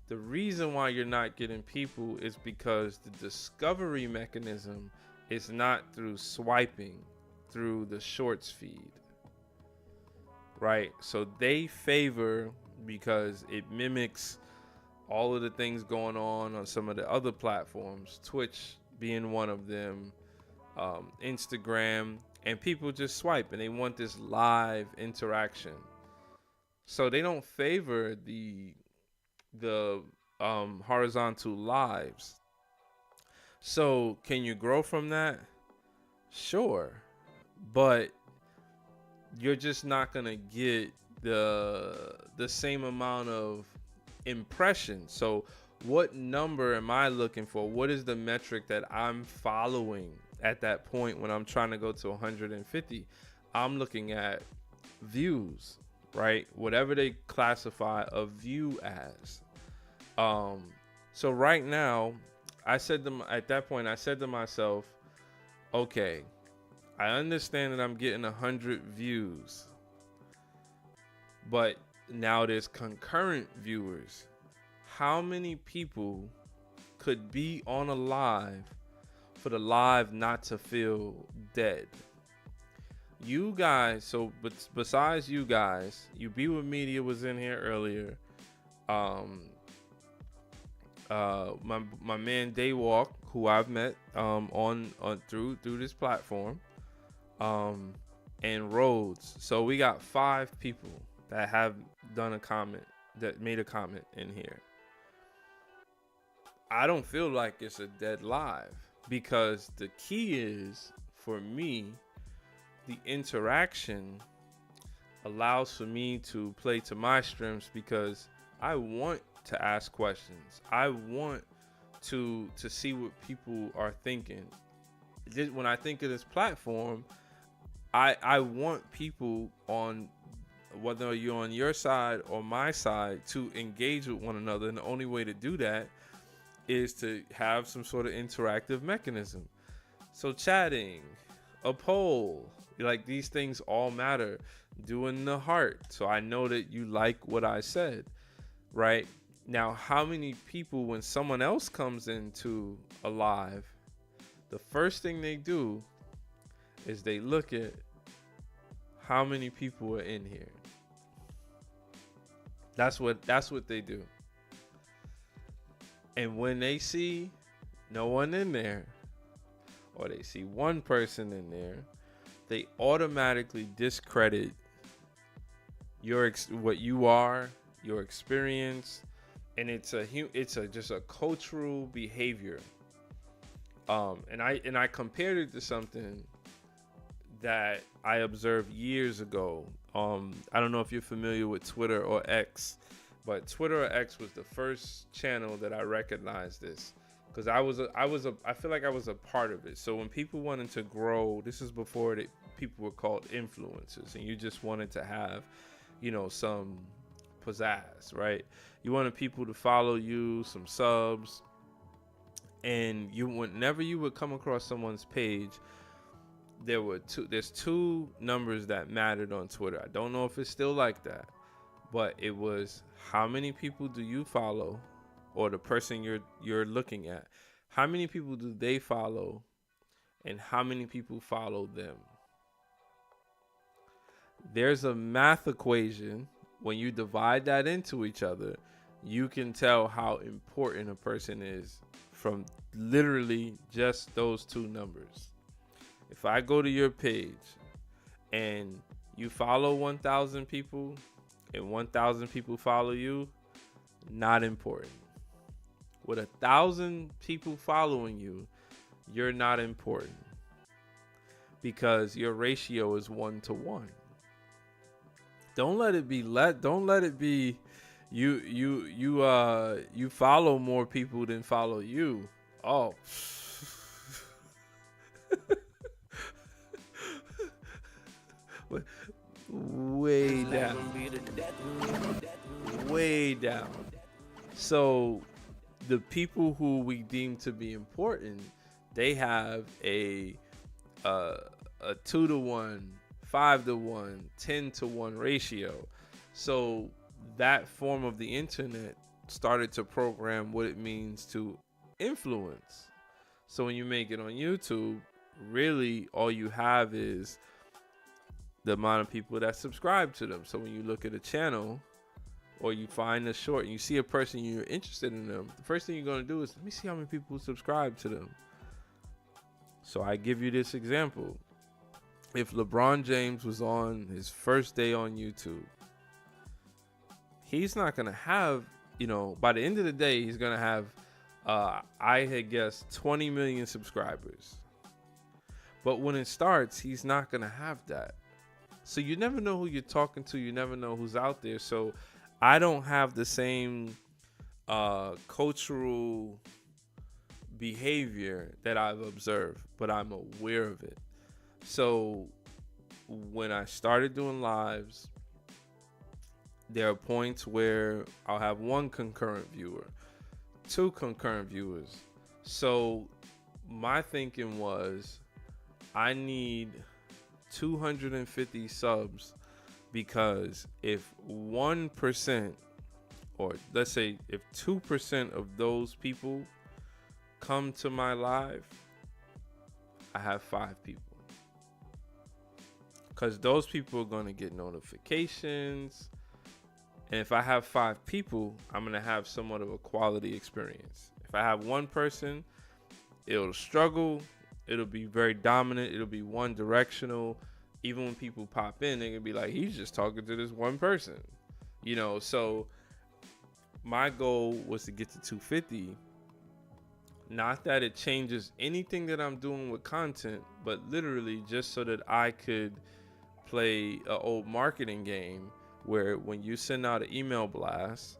the reason why you're not getting people is because the discovery mechanism is not through swiping through the shorts feed, right? So they favor, because it mimics all of the things going on some of the other platforms, Twitch being one of them, Instagram, and people just swipe and they want this live interaction. So they don't favor the horizontal lives. So can you grow from that? Sure, but you're just not gonna get the same amount of impressions. So what number am I looking for? What is the metric that I'm following at that point when I'm trying to go to 150? I'm looking at views, right? Whatever they classify a view as. So right now, at that point I said to myself, okay, I understand that I'm getting 100 views, but now there's concurrent viewers. How many people could be on a live for the live not to feel dead? You guys, so but besides you guys, You Be With Media was in here earlier. My man Daywalk, who I've met on through this platform, and Rhodes. So we got 5 people that have done a comment, that made a comment in here. I don't feel like it's a dead live, because the key is, for me, the interaction allows for me to play to my strengths, because I want to ask questions. I want to see what people are thinking. When I think of this platform, I want people, on whether you're on your side or my side, to engage with one another. And the only way to do that is to have some sort of interactive mechanism. So chatting, a poll, like these things all matter. Doing the heart, so I know that you like what I said, right? Now, how many people, when someone else comes into a live, the first thing they do is they look at how many people are in here. That's what they do. And when they see no one in there, or they see one person in there, they automatically discredit what you are, your experience, and it's just a cultural behavior. And I compared it to something that I observed years ago. I don't know if you're familiar with Twitter or X, but Twitter or X was the first channel that I recognized this, because I feel like I was a part of it. So when people wanted to grow, this is before people were called influencers, and you just wanted to have, some pizzazz, right? You wanted people to follow you, some subs, and whenever you would come across someone's page, there's 2 numbers that mattered on Twitter. I don't know if it's still like that, but it was, how many people do you follow, or the person you're looking at, how many people do they follow, and how many people follow them. There's a math equation. When you divide that into each other, you can tell how important a person is from literally just those 2 numbers. If I go to your page and you follow 1,000 people and 1,000 people follow you, not important. With 1,000 people following you, you're not important, because your ratio is 1-to-1. Don't let it be you follow more people than follow you. Oh. Way down. So the people who we deem to be important, they have a 2-to-1, 5-to-1, 10-to-1 ratio. So that form of the internet started to program what it means to influence. So when you make it on YouTube, really all you have is the amount of people that subscribe to them. So when you look at a channel or you find a short and you see a person you're interested in them, the first thing you're going to do is, let me see how many people subscribe to them. So I give you this example. If LeBron James was on his first day on YouTube, he's not going to have, by the end of the day, he's going to have, I had guessed 20 million subscribers. But when it starts, he's not going to have that. So you never know who you're talking to. You never know who's out there. So I don't have the same cultural behavior that I've observed, but I'm aware of it. So when I started doing lives, there are points where I'll have one concurrent viewer, 2 concurrent viewers. So my thinking was, I need 250 subs, because if 1%, or let's say if 2% of those people come to my live, I have 5 people. Because those people are going to get notifications. And if I have 5 people, I'm going to have somewhat of a quality experience. If I have one person, it'll struggle. It'll be very dominant. It'll be one directional. Even when people pop in, they're going to be like, he's just talking to this one person. So my goal was to get to 250. Not that it changes anything that I'm doing with content, but literally just so that I could play an old marketing game where when you send out an email blast,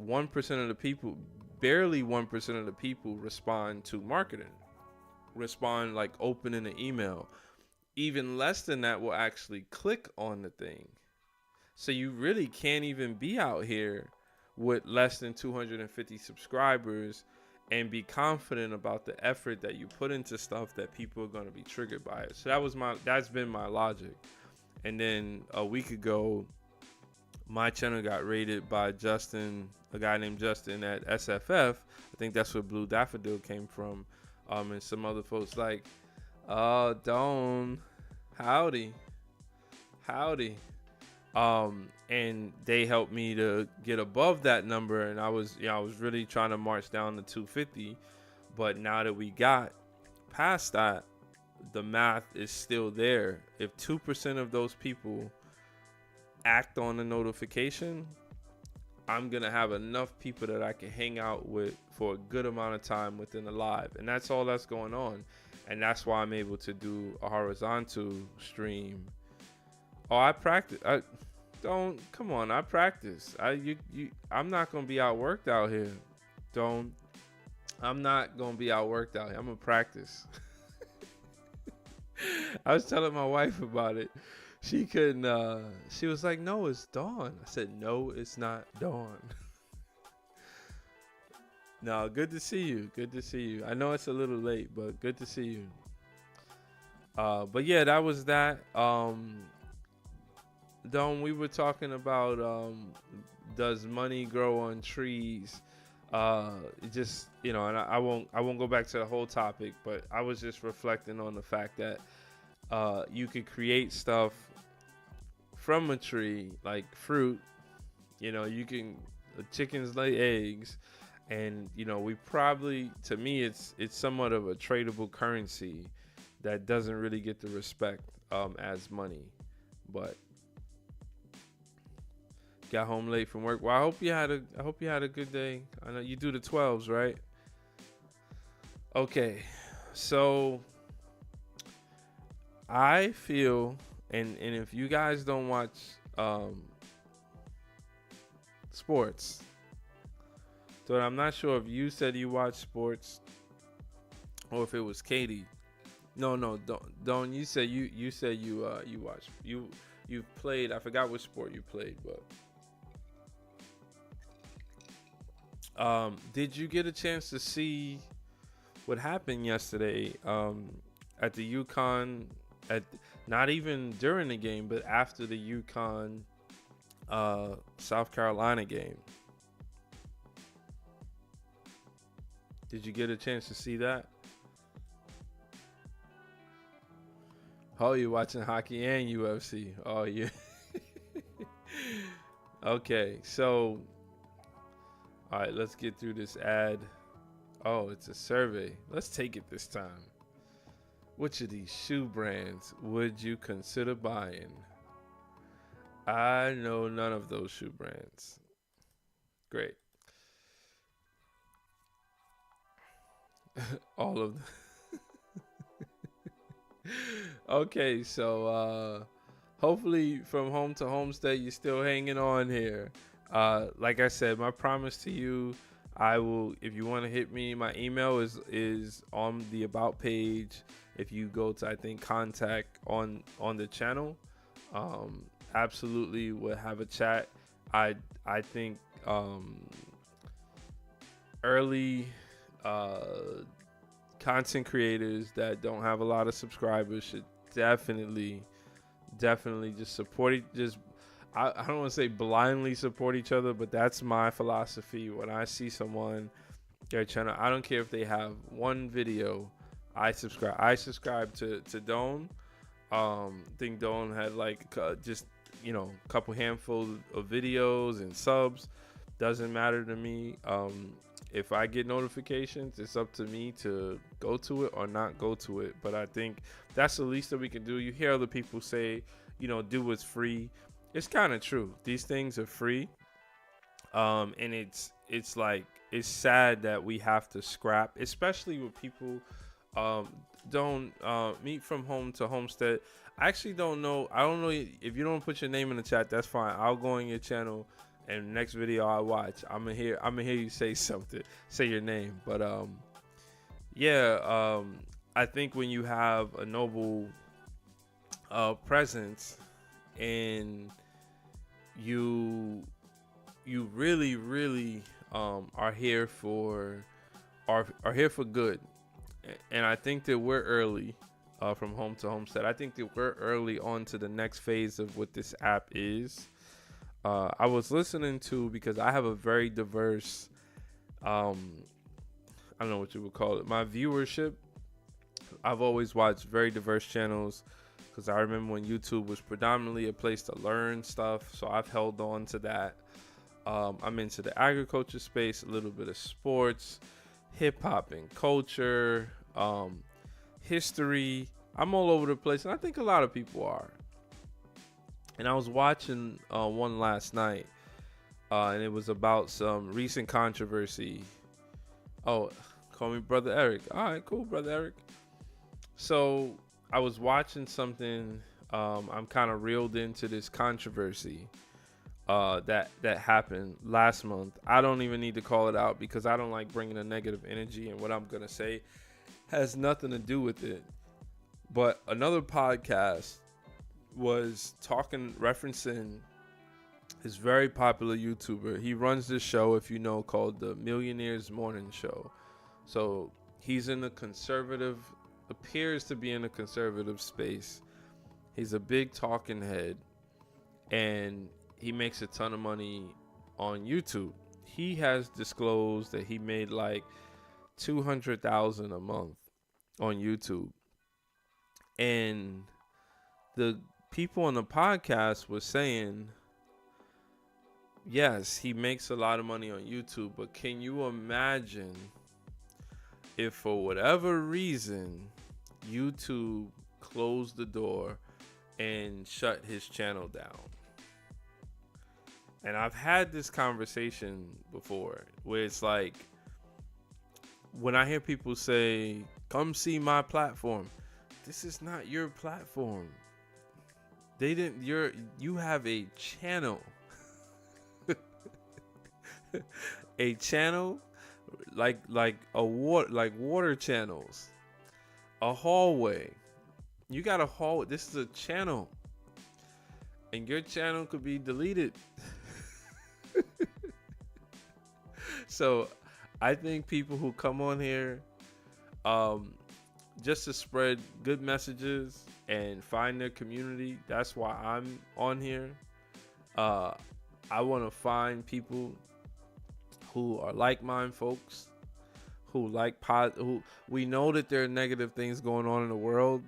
1% of the people, barely 1% of the people respond to marketing, respond like opening an email. Even less than that will actually click on the thing. So you really can't even be out here with less than 250 subscribers and be confident about the effort that you put into stuff that people are going to be triggered by it. So that's been my logic. And then a week ago, my channel got rated by Justin, a guy named Justin at SFF. I think that's where Blue Daffodil came from. And some other folks like, oh, Dawn, howdy. And they helped me to get above that number, and I was really trying to march down to 250. But now that we got past that, the math is still there. If 2% of those people act on the notification, I'm gonna have enough people that I can hang out with for a good amount of time within the live, and that's all that's going on. And that's why I'm able to do a horizontal stream. Oh, I practice. I practice. I'm not gonna be outworked out here. I'm not gonna be outworked out here. I'm gonna practice. I was telling my wife about it. She couldn't. She was like, "No, it's dawn." I said, "No, it's not dawn." No, good to see you. Good to see you. I know it's a little late, but good to see you. But yeah, that was that. Don, we were talking about does money grow on trees? Just and I won't go back to the whole topic, but I was just reflecting on the fact that you could create stuff from a tree, like fruit. Chickens lay eggs, and we probably, to me, it's somewhat of a tradable currency that doesn't really get the respect as money. But got home late from work. Well, I hope you had a good day. I know you do the 12s, right? Okay, so I feel, and if you guys don't watch sports, so I'm not sure if you said you watch sports or if it was Katie. No, don't. You said you watch. You played. I forgot what sport you played, but did you get a chance to see what happened yesterday at the UConn, at not even during the game, but after the UConn South Carolina game. Did you get a chance to see that? Oh, you're watching hockey and UFC. Oh, yeah. Okay, so, all right, let's get through this ad. Oh, it's a survey. Let's take it this time. Which of these shoe brands would you consider buying? I know none of those shoe brands. Great. All of them. Okay, so hopefully from home to homestead you're still hanging on here. Like I said, my promise to you, I will, if you want to hit me, my email is on the about page. If you go to, I think, contact on the channel, absolutely we'll have a chat. I think early content creators that don't have a lot of subscribers should definitely just support it. Just I don't want to say blindly support each other, but that's my philosophy. When I see someone, their channel, I don't care if they have one video, I subscribe. I subscribe to Doan. I think Doan had like just a couple handful of videos and subs. Doesn't matter to me. If I get notifications, it's up to me to go to it or not go to it. But I think that's the least that we can do. You hear other people say, do what's free. It's kind of true. These things are free. And it's like, it's sad that we have to scrap, especially with people don't meet from home to homestead. I actually don't know. I don't know if you don't put your name in the chat, that's fine. I'll go on your channel. And next video I watch, I'm gonna hear you say something, say your name. But I think when you have a noble presence and you really are here for good, and I think that we're early from home to homestead. I think that we're early on to the next phase of what this app is. I was listening to, because I have a very diverse, I don't know what you would call it, my viewership. I've always watched very diverse channels because I remember when YouTube was predominantly a place to learn stuff. So I've held on to that. I'm into the agriculture space, a little bit of sports, hip hop and culture, history. I'm all over the place, and I think a lot of people are. And I was watching one last night, and it was about some recent controversy. Oh, call me Brother Eric. All right, cool, Brother Eric. So I was watching something. I'm kind of reeled into this controversy that happened last month. I don't even need to call it out because I don't like bringing a negative energy, and what I'm going to say has nothing to do with it. But another podcast was referencing this very popular YouTuber. He runs this show, if you know, called the Millionaires Morning Show. So he's in the appears to be in a conservative space. He's a big talking head, and he makes a ton of money on YouTube. He has disclosed that he made like $200,000 a month on YouTube, and the people on the podcast were saying, yes, he makes a lot of money on YouTube, but can you imagine if for whatever reason YouTube closed the door and shut his channel down? And I've had this conversation before where it's like, when I hear people say, come see my platform, this is not your platform. You have a channel. A channel like water channels. A hallway. You got a hallway. This is a channel. And your channel could be deleted. So I think people who come on here um, just to spread good messages and find their community. That's why I'm on here. Uh, I want to find people who are like-minded folks, who who we know that there are negative things going on in the world.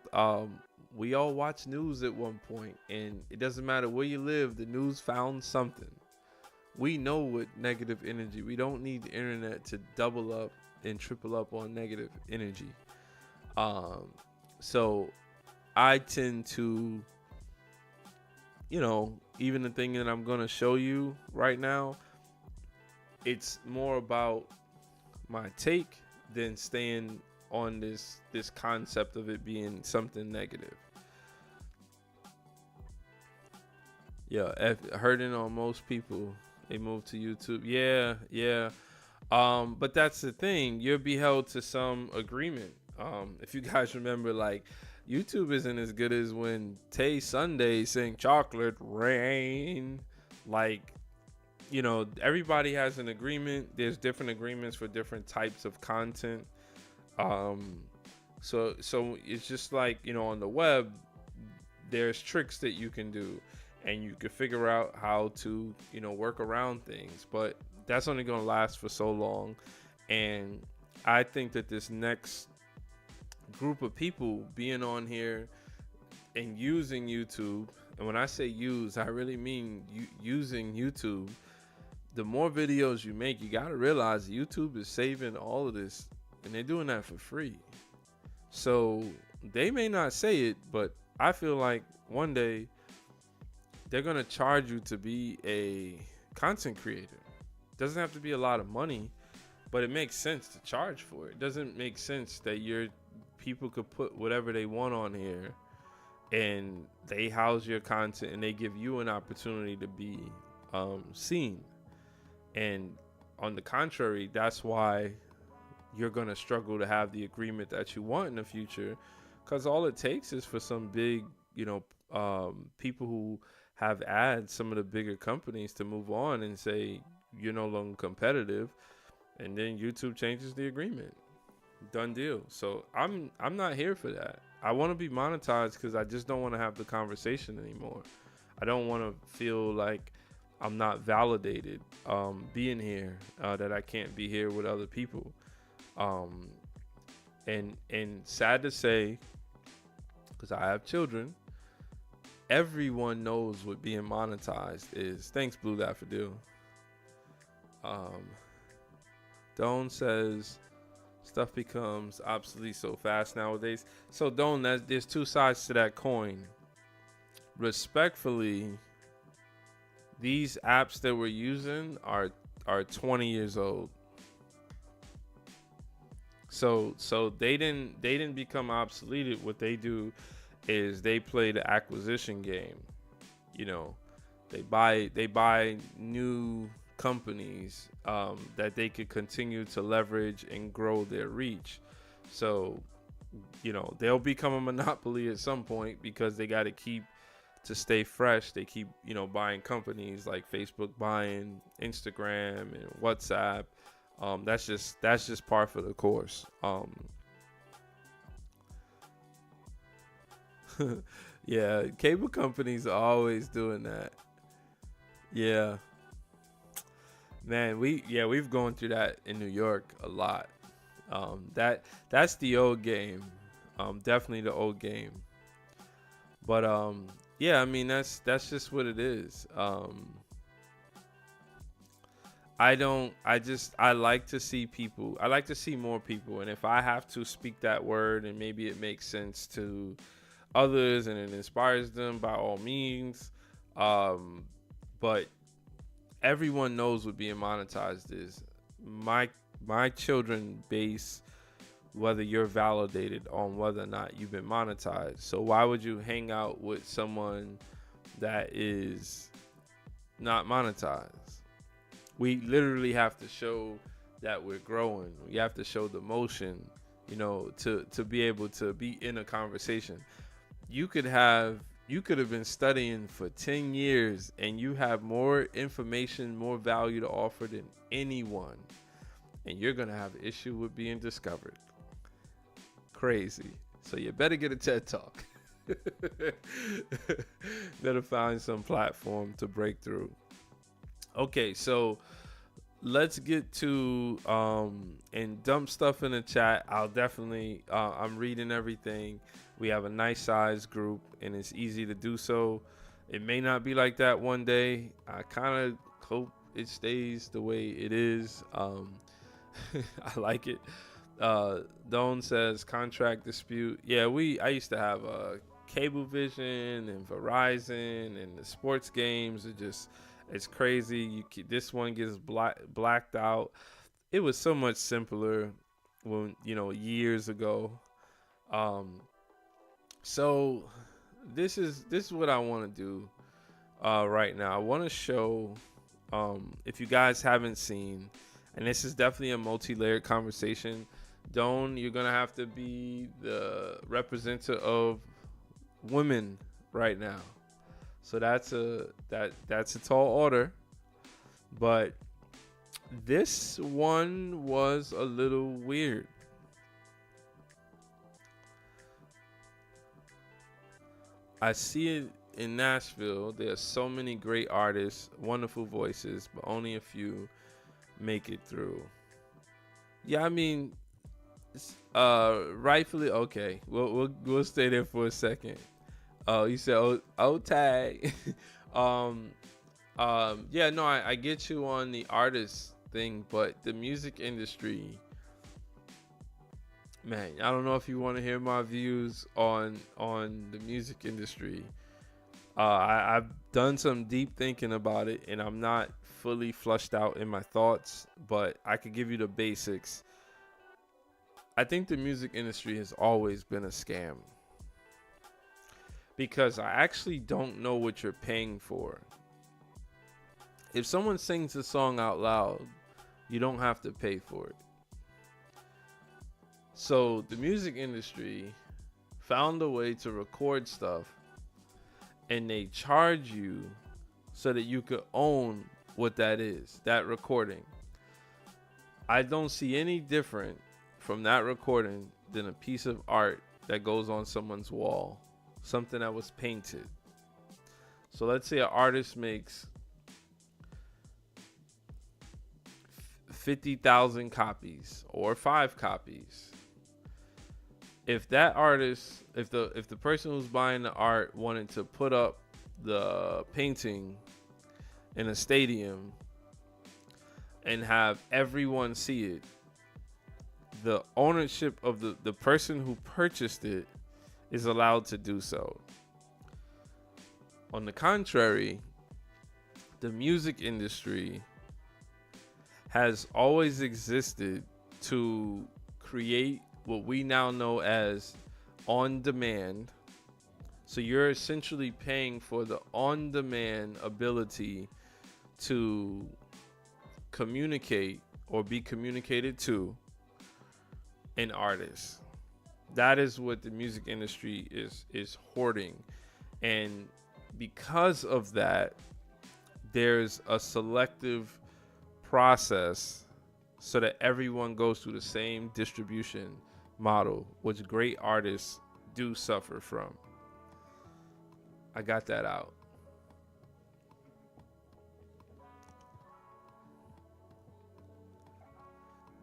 We all watch news at one point, and it doesn't matter where you live, the news found something. We know what negative energy. We don't need the internet to double up and triple up on negative energy. Um, so I tend to, even the thing that I'm gonna show you right now, it's more about my take than staying on this concept of it being something negative. Yeah, hurting on most people. They move to YouTube. Yeah. But that's the thing. You're beheld to some agreement. If you guys remember, like, YouTube isn't as good as when Tay Sunday sang Chocolate Rain. Like, everybody has an agreement. There's different agreements for different types of content. So it's just like, on the web, there's tricks that you can do, and you can figure out how to, work around things. But that's only going to last for so long. And I think that this next group of people being on here and using YouTube, and when I say use, I really mean using YouTube. The more videos you make, you got to realize YouTube is saving all of this, and they're doing that for free. So they may not say it, but I feel like one day they're going to charge you to be a content creator. Doesn't have to be a lot of money, but it makes sense to charge for it. It doesn't make sense that people could put whatever they want on here, and they house your content, and they give you an opportunity to be seen. And on the contrary, that's why you're going to struggle to have the agreement that you want in the future, because all it takes is for some big, people who have ads, some of the bigger companies, to move on and say you're no longer competitive, and then YouTube changes the agreement. Done deal. So I'm not here for that. I want to be monetized because I just don't want to have the conversation anymore. I don't want to feel like I'm not validated being here, that I can't be here with other people. And sad to say, because I have children, everyone knows what being monetized is. Thanks, Blue Daffodil. Don says stuff becomes obsolete so fast nowadays. So Don, there's two sides to that coin. Respectfully, these apps that we're using are 20 years old. So they didn't become obsolete. What they do is they play the acquisition game. They buy new companies that they could continue to leverage and grow their reach. So they'll become a monopoly at some point because they got to keep to stay fresh. They keep buying companies like Facebook buying Instagram and WhatsApp. That's just par for the course. Yeah, cable companies are always doing that. Yeah, man, we've gone through that in New York a lot. That's the old game. Definitely the old game. But yeah, I mean that's just what it is. I like to see people. I like to see more people, and if I have to speak that word and maybe it makes sense to others and it inspires them, by all means. But everyone knows what being monetized is. My children base whether you're validated on whether or not you've been monetized. So why would you hang out with someone that is not monetized? We literally have to show that we're growing. We have to show the motion, to be able to be in a conversation. You could have been studying for 10 years and you have more information, more value to offer than anyone. And you're going to have an issue with being discovered. crazy. So you better get a TED Talk. Better find some platform to break through. Okay, so let's get to and dump stuff in the chat. I'll definitely I'm reading everything. We have a nice size group and it's easy to do so. It may not be like that one day. I kind of hope it stays the way it is. I like it. Don says contract dispute. Yeah, I used to have Cablevision and Verizon, and the sports games are just, it's crazy. This one gets blacked out. It was so much simpler when, years ago. So this is what I want to do right now. I want to show, if you guys haven't seen, and this is definitely a multi-layered conversation. Don, you're gonna have to be the representative of women right now. So that's a tall order. But this one was a little weird. I see it in Nashville. There are so many great artists, wonderful voices, but only a few make it through. Yeah, I mean, rightfully okay. We'll stay there for a second. Oh, you said tag. Yeah, no, I get you on the artist thing, but the music industry, man, I don't know if you want to hear my views on the music industry. I've done some deep thinking about it, and I'm not fully flushed out in my thoughts, but I could give you the basics. I think the music industry has always been a scam because I actually don't know what you're paying for. If someone sings a song out loud, you don't have to pay for it. So the music industry found a way to record stuff, and they charge you so that you could own what that is, that recording. I don't see any different from that recording than a piece of art that goes on someone's wall, something that was painted. So let's say an artist makes 50,000 copies or 5 copies. If that artist, if the person who's buying the art wanted to put up the painting in a stadium and have everyone see it, the ownership of the person who purchased it is allowed to do so. On the contrary, the music industry has always existed to create what we now know as on demand. So you're essentially paying for the on demand ability to communicate or be communicated to an artist. That is what the music industry is hoarding. And because of that, there's a selective process so that everyone goes through the same distribution model, which great artists do suffer from. I got that out.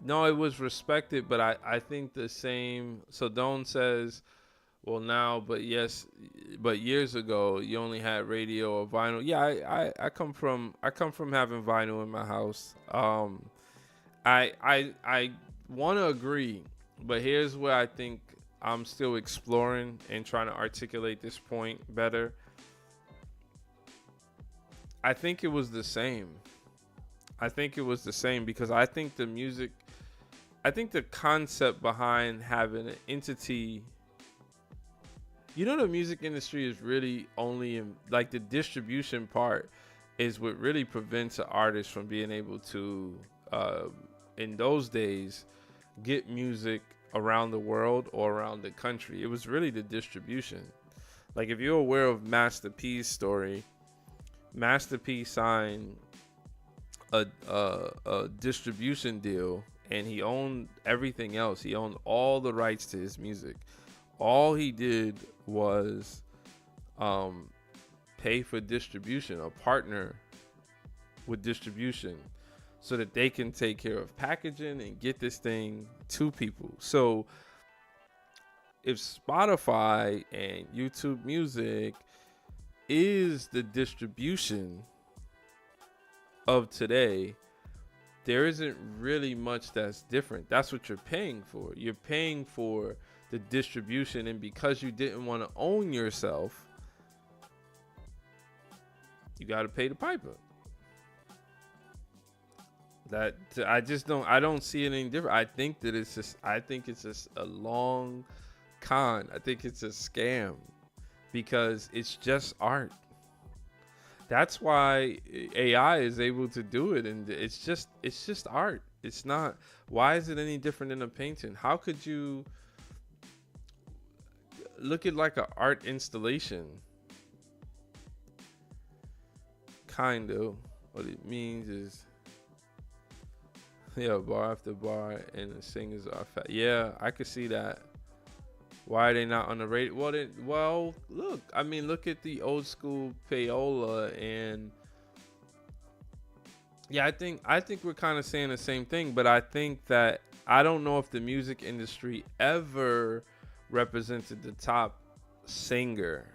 No, it was respected, but I think the same. So Don says, well, now, but yes, but years ago, you only had radio or vinyl. Yeah, I come from having vinyl in my house. I want to agree, but here's where I think I'm still exploring and trying to articulate this point better. I think it was the same. Because I think the concept behind having an entity, the music industry is really only in, like, the distribution part is what really prevents an artist from being able to, in those days, get music around the world or around the country. It was really the distribution. Like, if you're aware of Master P's story, Master P signed a distribution deal, and he owned everything else. He owned all the rights to his music. All he did was pay for distribution, a partner with distribution, so that they can take care of packaging and get this thing to people. So if Spotify and YouTube Music is the distribution of today, there isn't really much that's different. That's what you're paying for. You're paying for the distribution, and because you didn't want to own yourself, you got to pay the piper. That I don't see it any different. I think it's just a long con. I think it's a scam because it's just art. That's why AI is able to do it, and it's just art. It's not. Why is it any different than a painting? How could you look at like an art installation? Kind of. What it means is, yeah, bar after bar, and the singers are fat. Yeah, I could see that. Why are they not on the radio? Well, look. I mean, look at the old school payola, and yeah, I think we're kind of saying the same thing. But I think that I don't know if the music industry ever represented the top singer.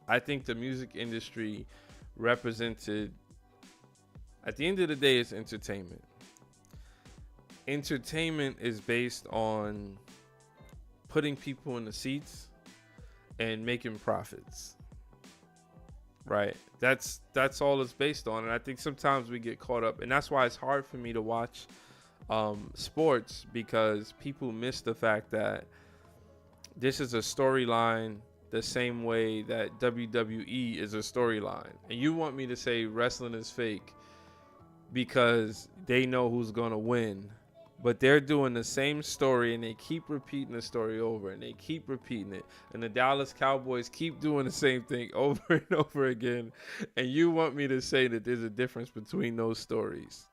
I think the music industry represented. At the end of the day, it's entertainment. Entertainment is based on putting people in the seats and making profits, right? That's all it's based on. And I think sometimes we get caught up, and that's why it's hard for me to watch sports, because people miss the fact that this is a storyline the same way that WWE is a storyline. And you want me to say wrestling is fake because they know who's going to win. But they're doing the same story, and they keep repeating the story over, and they keep repeating it. And the Dallas Cowboys keep doing the same thing over and over again. And you want me to say that there's a difference between those stories?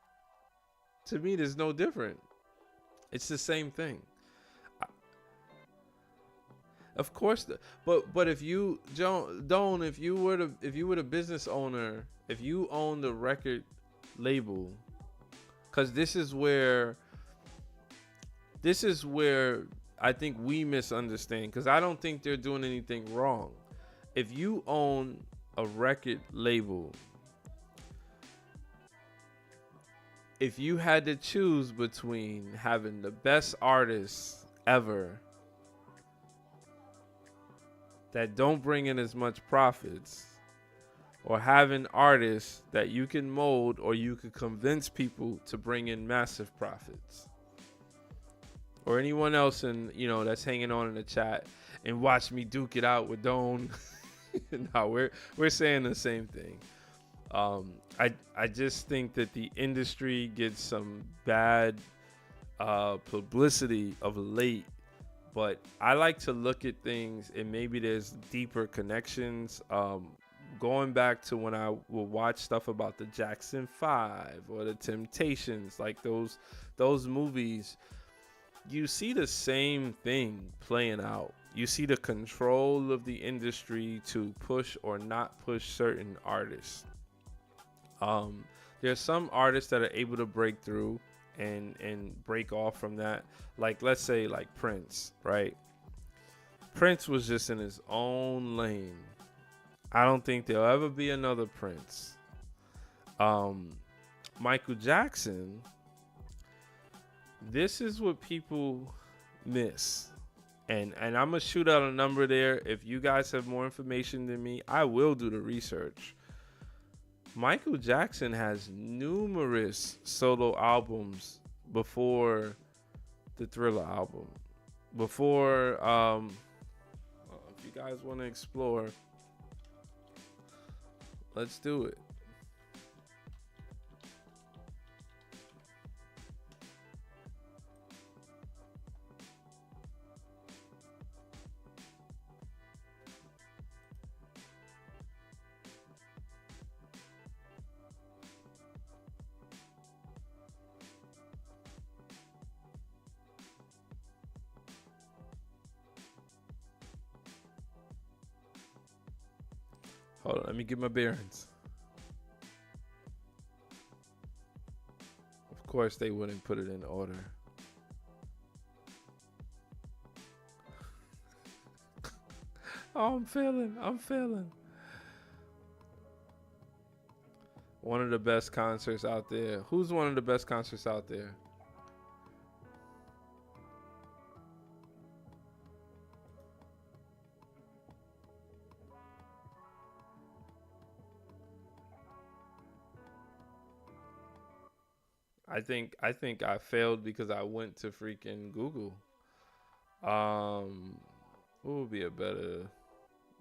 To me, there's no difference. It's the same thing. Of course, but if you don't, if you were the business owner, if you own the record label, because this is where I think we misunderstand, because I don't think they're doing anything wrong. If you own a record label, if you had to choose between having the best artists ever that don't bring in as much profits, or having artists that you can mold or you could convince people to bring in massive profits, or anyone else that's hanging on in the chat and watch me duke it out with Don. No, we're saying the same thing. I just think that the industry gets some bad publicity of late, but I like to look at things and maybe there's deeper connections. Going back to when I will watch stuff about the Jackson 5 or the Temptations, like those movies, you see the same thing playing out. You see the control of the industry to push or not push certain artists. There's some artists that are able to break through and break off from that. Like, let's say like Prince, right? Prince was just in his own lane. I don't think there'll ever be another Prince. Michael Jackson, this is what people miss. And I'm going to shoot out a number there. If you guys have more information than me, I will do the research. Michael Jackson has numerous solo albums before the Thriller album. Before, if you guys want to explore, let's do it. Hold on, let me get my bearings. Of course, they wouldn't put it in order. Oh, I'm feeling. One of the best concerts out there. Who's one of the best concerts out there? I think I failed because I went to freaking Google. What would be a better,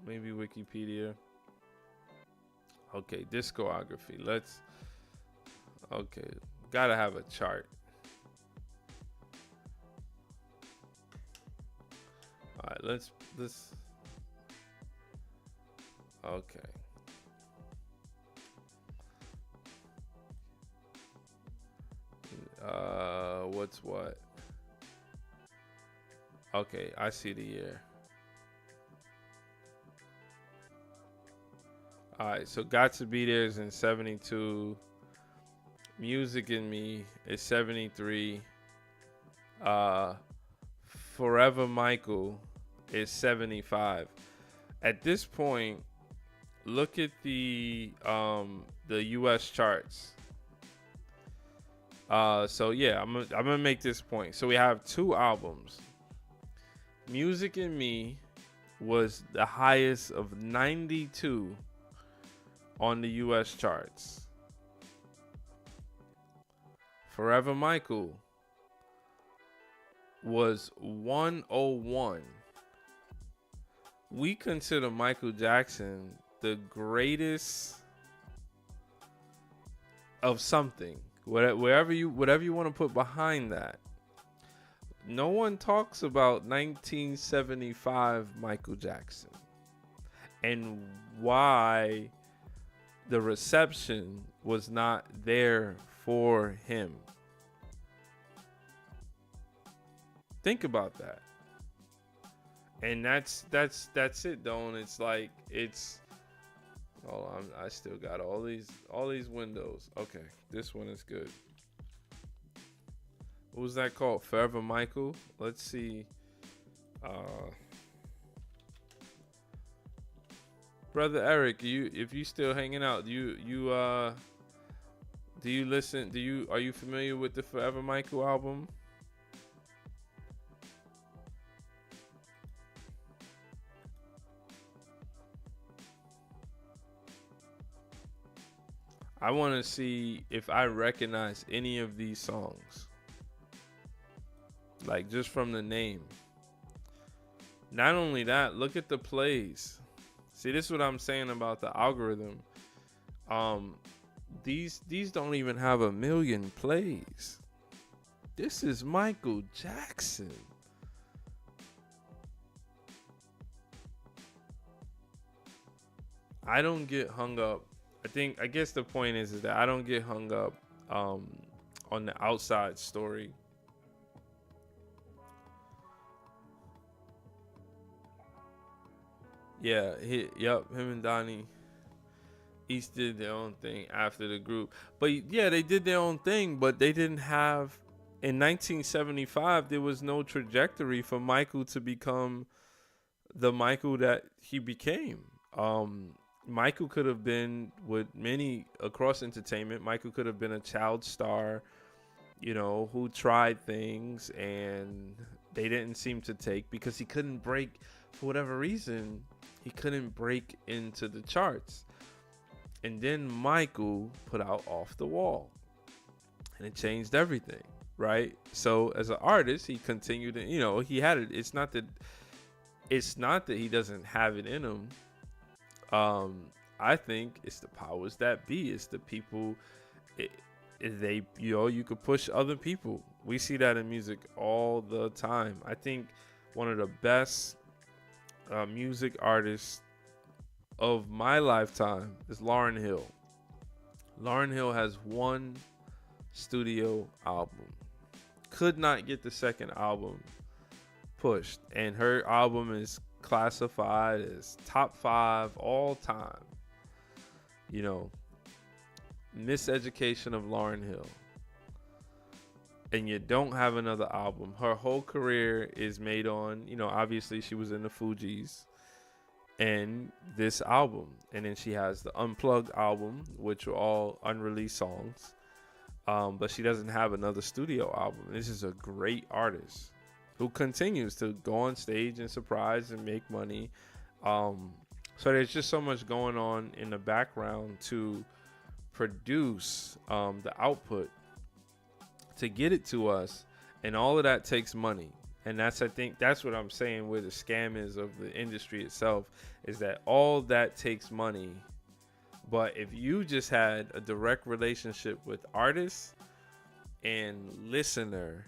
maybe Wikipedia? Okay, discography. Okay, gotta have a chart. All right, let's, okay. What's what? Okay, I see the year. All right, so Got to Be There is in 72. Music in Me is 73. Forever Michael is 75. At this point, look at the US charts. So yeah, I'm gonna make this point. So we have two albums. Music in Me was the highest of 92 on the US charts. Forever Michael was 101. We consider Michael Jackson the greatest of something. Whatever you want to put behind that. No one talks about 1975 Michael Jackson and why the reception was not there for him. Think about that. And that's it, Don. It's like hold on, I still got all these windows. Okay, this one is good. What was that called? Forever Michael? Let's see. Brother Eric, if you still hanging out, do you listen? Are you familiar with the Forever Michael album? I want to see if I recognize any of these songs. Like just from the name. Not only that, look at the plays. See, this is what I'm saying about the algorithm. These don't even have 1 million plays. This is Michael Jackson. I don't get hung up. I guess the point is that I don't get hung up on the outside story. Yeah, him and Donnie each did their own thing after the group. But yeah, they did their own thing, but they didn't have, in 1975, there was no trajectory for Michael to become the Michael that he became. Michael could have been, with many across entertainment, Michael could have been a child star, who tried things and they didn't seem to take because he couldn't break, for whatever reason, he couldn't break into the charts. And then Michael put out Off the Wall and it changed everything, right? So as an artist, he continued to, he had it. It's not that he doesn't have it in him. I think it's the powers that be. It's the people. You could push other people. We see that in music all the time. I think one of the best music artists of my lifetime is Lauryn Hill. Lauryn Hill has one studio album. Could not get the second album pushed, and her album is classified as top 5 all time. you know, miseducation of Lauryn Hill, and you don't have another album. Her whole career is made on, obviously she was in the Fugees and this album. And then she has the Unplugged album, which are all unreleased songs. But she doesn't have another studio album. This is a great artist who continues to go on stage and surprise and make money. So there's just so much going on in the background to produce the output, to get it to us, and all of that takes money. And I think that's what I'm saying, where the scam is of the industry itself, is that all that takes money. But if you just had a direct relationship with artists and listener,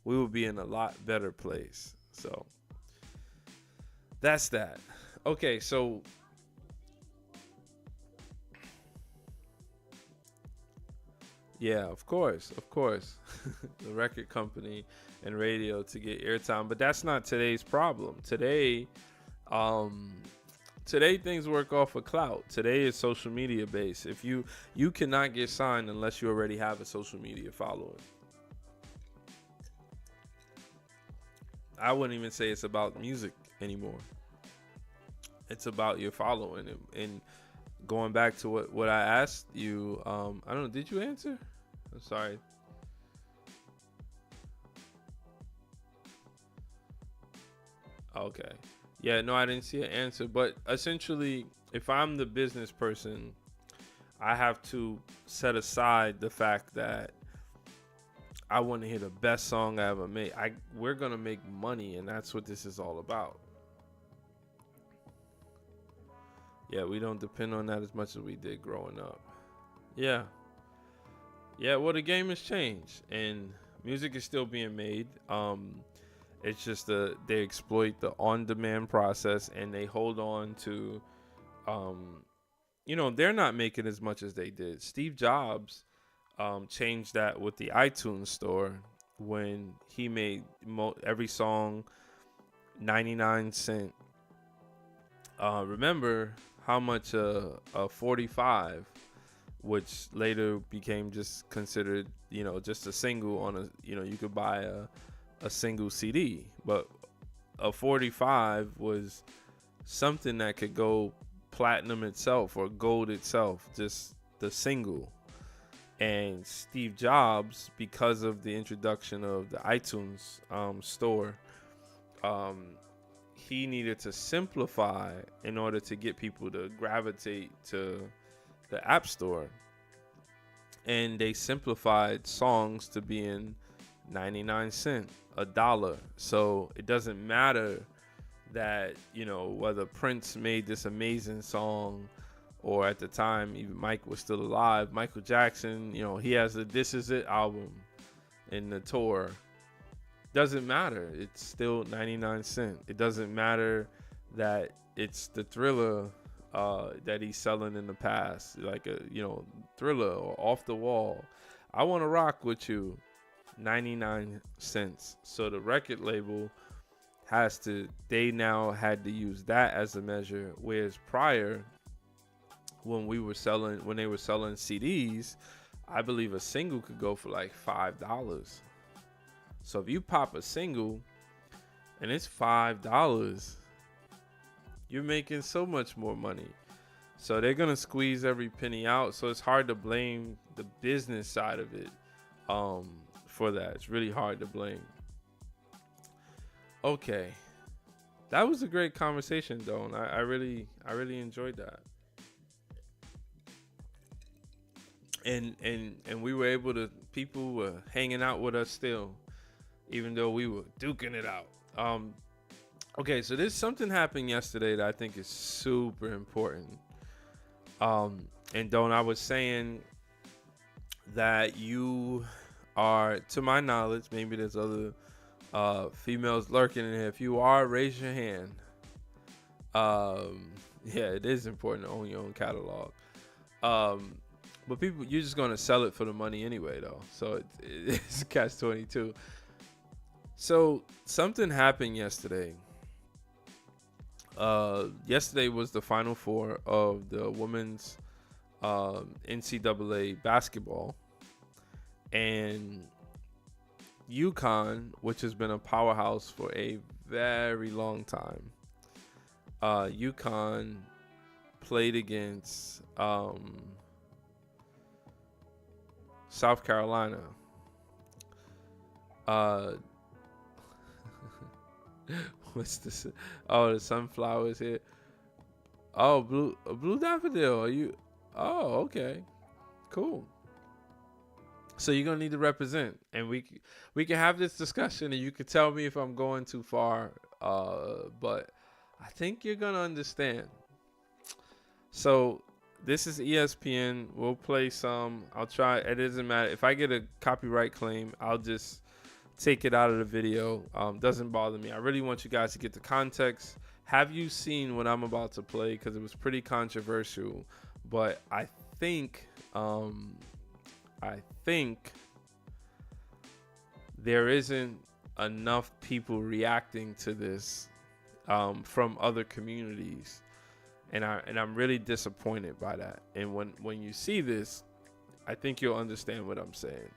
we would be in a lot better place. So that's that. Okay, so yeah, of course. The record company and radio to get airtime, but that's not today's problem. Today things work off of clout. Today is social media based. If you cannot get signed unless you already have a social media following. I wouldn't even say it's about music anymore. It's about your following. And going back to what I asked you, I don't know, did you answer? I'm sorry. Okay. Yeah, no, I didn't see an answer. But essentially, if I'm the business person, I have to set aside the fact that I want to hear the best song I ever made. We're going to make money, and that's what this is all about. Yeah, we don't depend on that as much as we did growing up. Yeah. Yeah, well, the game has changed, and music is still being made. It's just they exploit the on-demand process, and they hold on to, they're not making as much as they did. Steve Jobs changed that with the iTunes store when he made every song 99 cent. Remember how much a 45, which later became just considered, just a single on a, you could buy a single CD, but a 45 was something that could go platinum itself or gold itself, just the single. And Steve Jobs, because of the introduction of the iTunes store, he needed to simplify in order to get people to gravitate to the App Store. And they simplified songs to being 99 cents, $1. So it doesn't matter that, whether Prince made this amazing song, or at the time even Mike was still alive, Michael Jackson, he has a This Is It album in the tour. Doesn't matter. It's still 99 cents. It doesn't matter that it's the Thriller that he's selling in the past, like a Thriller or Off the Wall. I Want to Rock With You, 99 cents. So the record label they now had to use that as a measure, whereas prior, when they were selling CDs, I believe a single could go for like $5. So if you pop a single and it's $5, you're making so much more money. So they're gonna squeeze every penny out. So it's hard to blame the business side of it for that. It's really hard to blame. Okay, that was a great conversation, though, and I really enjoyed that. And we were able to, people were hanging out with us still, even though we were duking it out. Okay, so there's something happened yesterday that I think is super important. And Don, I was saying that you are, to my knowledge, maybe there's other females lurking in here. If you are, raise your hand. Yeah, it is important to own your own catalog. But people, you're just gonna sell it for the money anyway, though. So it's catch-22. So something happened yesterday. Yesterday was the Final Four of the women's NCAA basketball, and UCONN, which has been a powerhouse for a very long time. UCONN played against South Carolina. What's this? Oh, the sunflowers here. Oh, blue daffodil. Are you? Oh, okay, cool. So you're gonna need to represent, and we can have this discussion, and you can tell me if I'm going too far. But I think you're gonna understand. So this is ESPN. We'll play some. I'll try. It doesn't matter if I get a copyright claim. I'll just take it out of the video. Doesn't bother me. I really want you guys to get the context. Have you seen what I'm about to play? Because it was pretty controversial, but I think there isn't enough people reacting to this from other communities, and I'm really disappointed by that. And when you see this, I think you'll understand what I'm saying.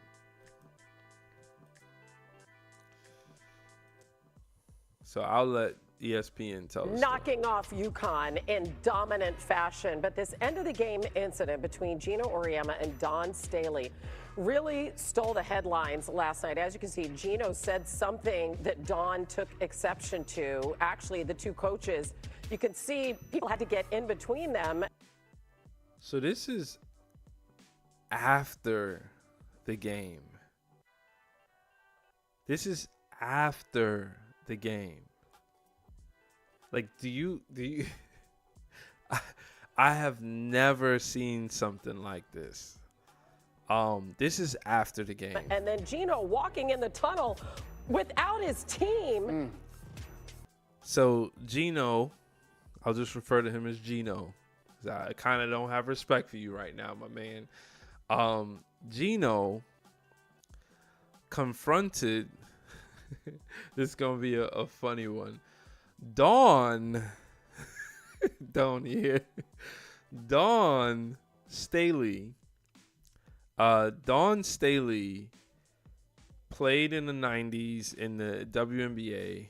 So I'll let ESPN tell us. Knocking off UConn in dominant fashion. But this end of the game incident between Gino Auriemma and Don Staley really stole the headlines last night. As you can see, Gino said something that Don took exception to. Actually, the two coaches, you can see people had to get in between them. So this is after the game. This is after the game. Like, do you I have never seen something like this. This is after the game. And then Gino walking in the tunnel without his team. So Gino, I'll just refer to him as Gino. I kind of don't have respect for you right now, my man. Gino confronted this is gonna be a funny one. Dawn here. Dawn Staley. Dawn Staley played in the 90s in the WNBA.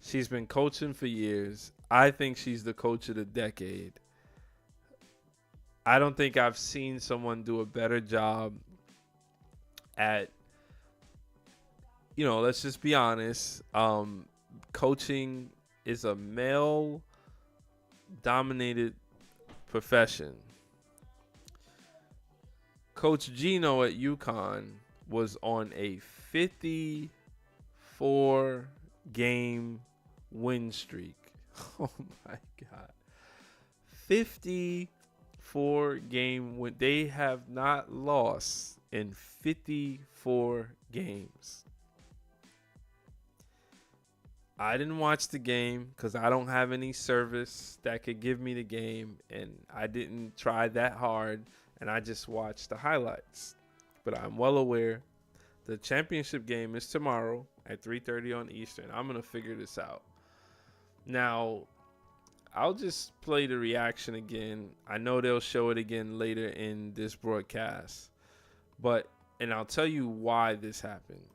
She's been coaching for years. I think she's the coach of the decade. I don't think I've seen someone do a better job at, let's just be honest. Coaching is a male-dominated profession. Coach Gino at UConn was on a 54-game win streak. Oh, my God. 54-game win. They have not lost in 54 games. I didn't watch the game because I don't have any service that could give me the game, and I didn't try that hard, and I just watched the highlights. But I'm well aware the championship game is tomorrow at 3:30 on Eastern. I'm going to figure this out. Now, I'll just play the reaction again. I know they'll show it again later in this broadcast, and I'll tell you why this happened.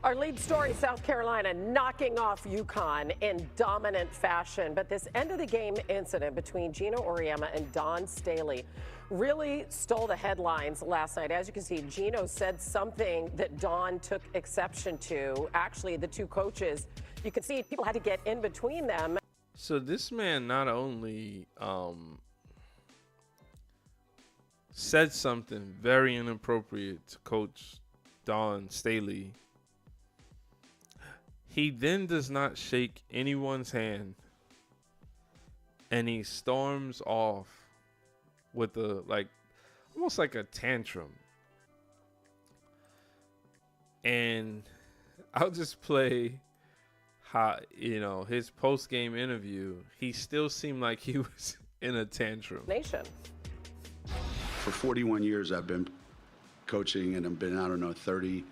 Our lead story, South Carolina knocking off UConn in dominant fashion. But this end of the game incident between Gino Auriemma and Don Staley really stole the headlines last night. As you can see, Gino said something that Don took exception to. Actually, the two coaches, you can see people had to get in between them. So this man not only said something very inappropriate to Coach Don Staley, he then does not shake anyone's hand, and he storms off with almost like a tantrum. And I'll just play how, his post-game interview. He still seemed like he was in a tantrum. Nation. For 41 years, I've been coaching, and I've been,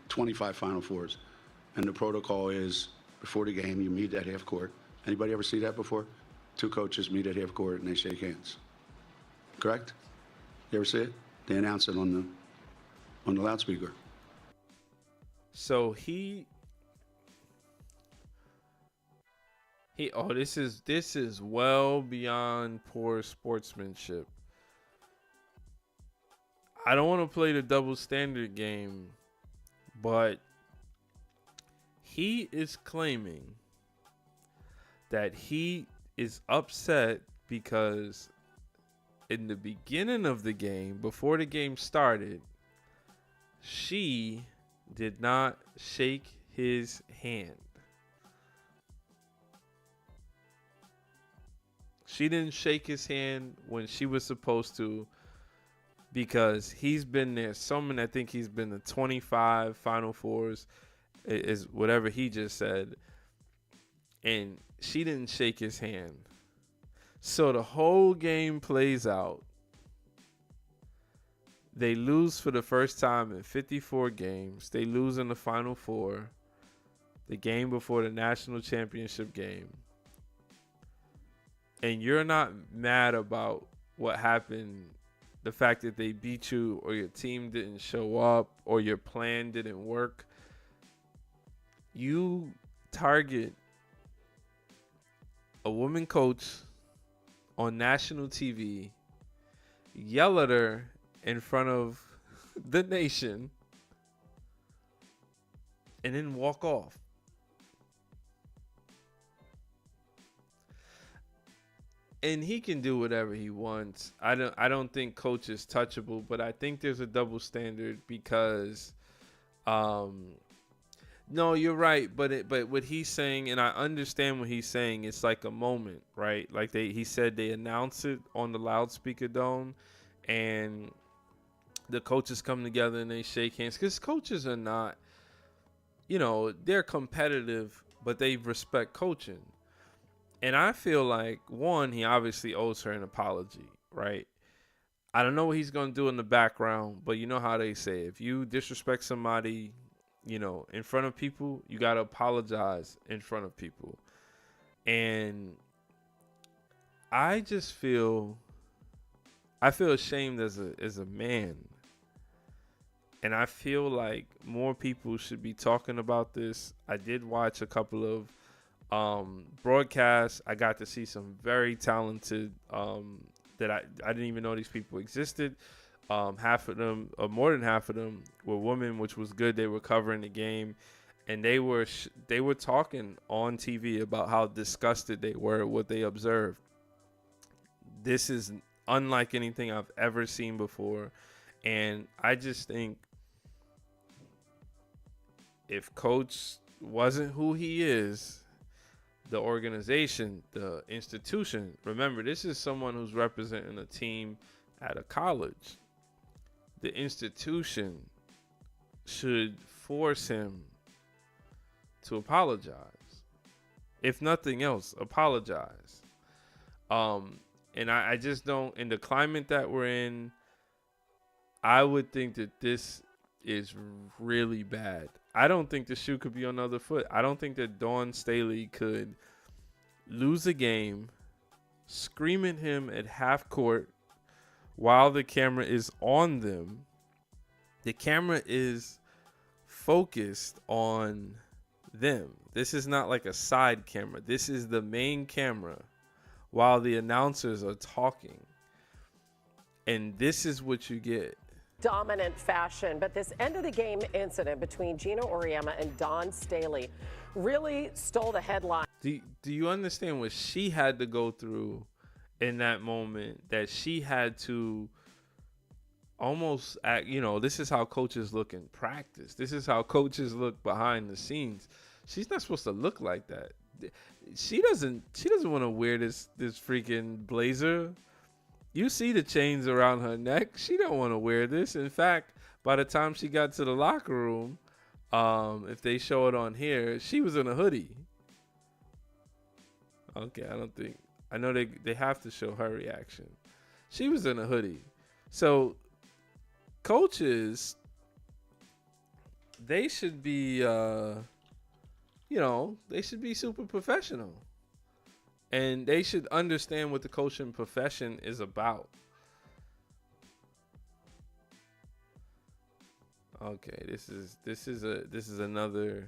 25 Final Fours. And the protocol is, before the game, you meet at half court. Anybody ever see that before? Two coaches meet at half court and they shake hands. correct? You ever see it? They announce it on the loudspeaker. So this is well beyond poor sportsmanship. I don't want to play the double standard game, but he is claiming that he is upset because in the beginning of the game, before the game started, she did not shake his hand. She didn't shake his hand when she was supposed to, because he's been there so many. I think he's been to 25 Final Fours, is whatever he just said. And she didn't shake his hand. So the whole game plays out. They lose for the first time in 54 games. They lose in the Final Four, the game before the national championship game. And you're not mad about what happened, the fact that they beat you or your team didn't show up or your plan didn't work. You target a woman coach on national TV, yell at her in front of the nation, and then walk off. And he can do whatever he wants. I don't think coach is touchable, but I think there's a double standard because no, you're right, but what he's saying, and I understand what he's saying, it's like a moment, right? Like he said they announce it on the loudspeaker dome, and the coaches come together and they shake hands, because coaches are not, they're competitive, but they respect coaching. And I feel like, one, he obviously owes her an apology, right? I don't know what he's going to do in the background, but you know how they say, if you disrespect somebody, in front of people, you got to apologize in front of people. And I just feel ashamed as a man. And I feel like more people should be talking about this. I did watch a couple of broadcasts. I got to see some very talented that I didn't even know these people existed. Half of them, or more than half of them, were women, which was good. They were covering the game, and they were talking on TV about how disgusted they were at what they observed. This is unlike anything I've ever seen before, and I just think if coach wasn't who he is, the organization, the institution, remember, this is someone who's representing a team at a college. The institution should force him to apologize. If nothing else, apologize. And I just don't, in the climate that we're in, I would think that this is really bad. I don't think the shoe could be on the other foot. I don't think that Dawn Staley could lose a game, scream at him at half court while the camera is on them. The camera is focused on them. This is not like a side camera. This is the main camera while the announcers are talking. And this is what you get. Dominant fashion, but this end of the game incident between Gino Auriemma and Dawn Staley really stole the headline. Do you understand what she had to go through in that moment, that she had to almost act, this is how coaches look in practice. This is how coaches look behind the scenes. She's not supposed to look like that. She doesn't want to wear this freaking blazer. You see the chains around her neck. She don't want to wear this. In fact, by the time she got to the locker room, if they show it on here, she was in a hoodie. Okay, I know they have to show her reaction. She was in a hoodie. So coaches, they should be, they should be super professional. And they should understand what the coaching profession is about. Okay, this is another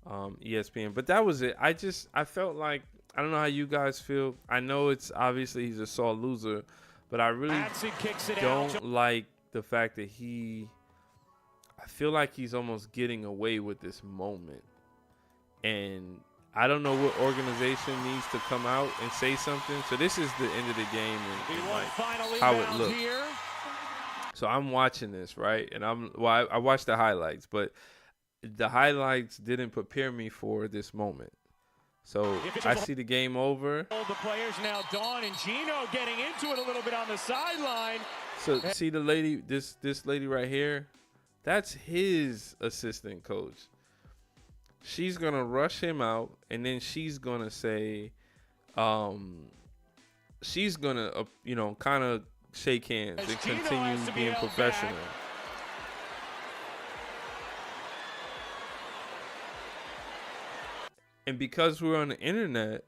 ESPN, but that was it. I felt like, I don't know how you guys feel. I know it's obviously he's a sore loser, but I really don't like the fact that I feel like he's almost getting away with this moment. And I don't know what organization needs to come out and say something. So this is the end of the game and like how it looks. So I'm watching this, right? And I watched the highlights, but the highlights didn't prepare me for this moment. So I see the game over. The players now, Dawn and Gino getting into it a little bit on the sideline. So see the lady, this lady right here, that's his assistant coach. She's gonna rush him out, and then she's gonna say, she's gonna kind of shake hands and continue being professional. And because we're on the internet,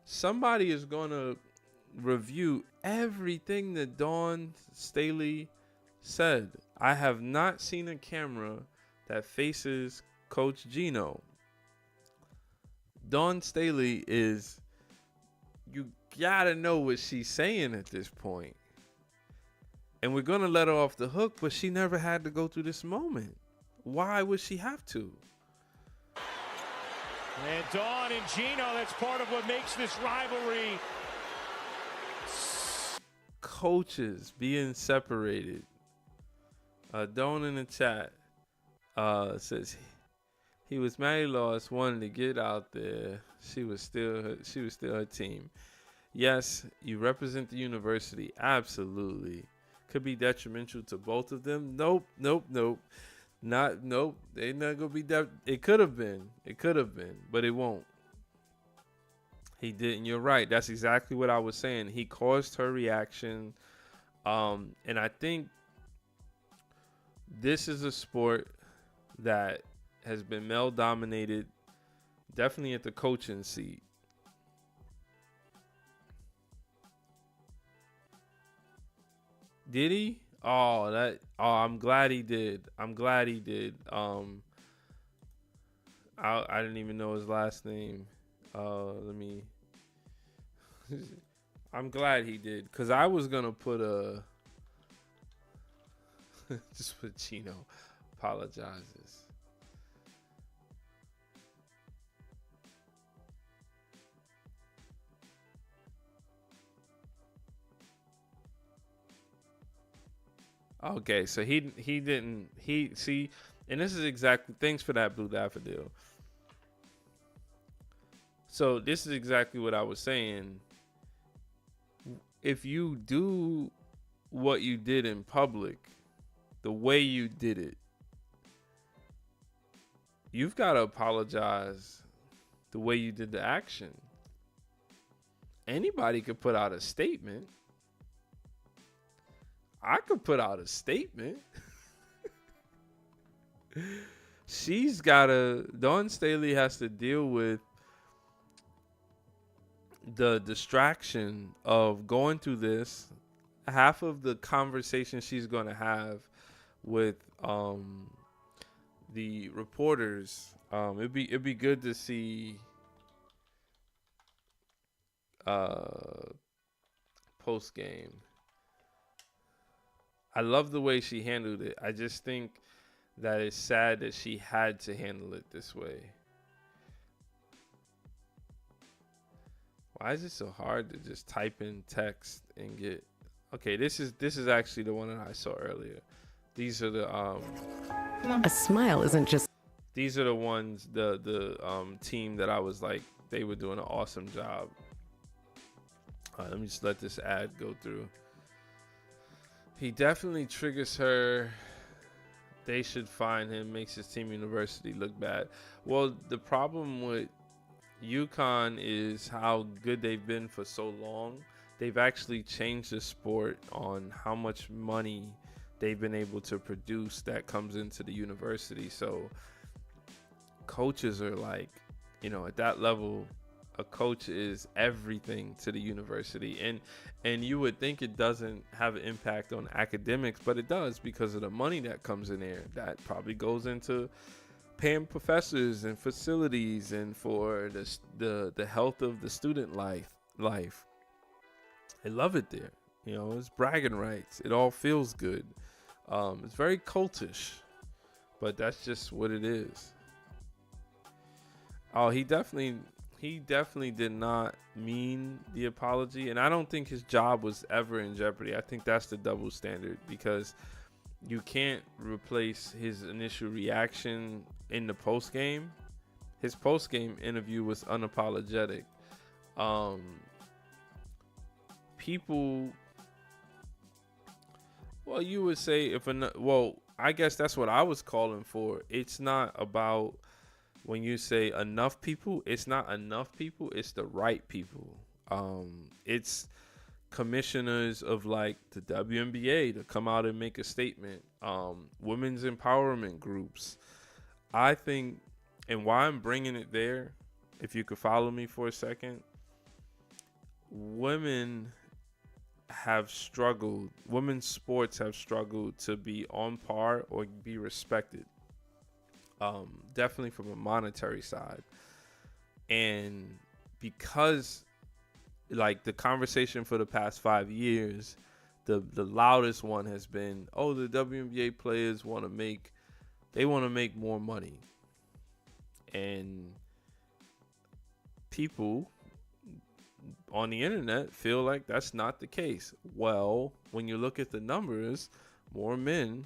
somebody is going to review everything that Dawn Staley said. I have not seen a camera that faces Coach Gino. Dawn Staley you gotta know what she's saying at this point. And we're going to let her off the hook, but she never had to go through this moment. Why would she have to? And Dawn and Gino, that's part of what makes this rivalry. Coaches being separated. Dawn in the chat says he was mad he lost, wanted to get out there. She was still her team. Yes, you represent the university. Absolutely. Could be detrimental to both of them. Nope. They're not gonna be that. It could have been, but it won't. He didn't. You're right. That's exactly what I was saying. He caused her reaction, and I think this is a sport that has been male dominated, definitely at the coaching seat. Did he? I'm glad he did. I didn't even know his last name. I'm glad he did, because I was gonna put just put Gino apologizes. Okay, so he didn't see, and this is exactly, thanks for that, Blue Daffodil. So this is exactly what I was saying. If you do what you did in public, the way you did it, you've got to apologize the way you did the action. Anybody could put out a statement. I could put out a statement. Dawn Staley has to deal with the distraction of going through this. Half of the conversation she's going to have with the reporters, it'd be good to see post game. I love the way she handled it. I just think that it's sad that she had to handle it this way. Why is it so hard to just type in text and get? Okay, this is actually the one that I saw earlier. These are the A smile isn't just. These are the ones, the team that I was like, they were doing an awesome job. Let me just let this ad go through. He definitely triggers her. They should fine him. Makes his team university look bad. Well, the problem with UConn is how good they've been for so long. They've actually changed the sport on how much money they've been able to produce that comes into the university. So coaches are like, at that level a coach is everything to the university, and you would think it doesn't have an impact on academics, but it does because of the money that comes in there. That probably goes into paying professors and facilities and for the health of the student life. I love it there. You know, it's bragging rights. It all feels good. It's very cultish, but that's just what it is. Oh, he definitely did not mean the apology, and I don't think his job was ever in jeopardy. I think that's the double standard, because you can't replace his initial reaction in the post game. His post game interview was unapologetic. People, well, you would say I guess that's what I was calling for. It's not about, when you say enough people, it's not enough people, it's the right people. It's commissioners of like the WNBA to come out and make a statement. Women's empowerment groups. I think, and why I'm bringing it there, if you could follow me for a second, women's sports have struggled to be on par or be respected. Definitely from a monetary side. And because like the conversation for the past 5 years, the loudest one has been, oh, the WNBA players want to make more money. And people on the internet feel like that's not the case. Well, when you look at the numbers, more men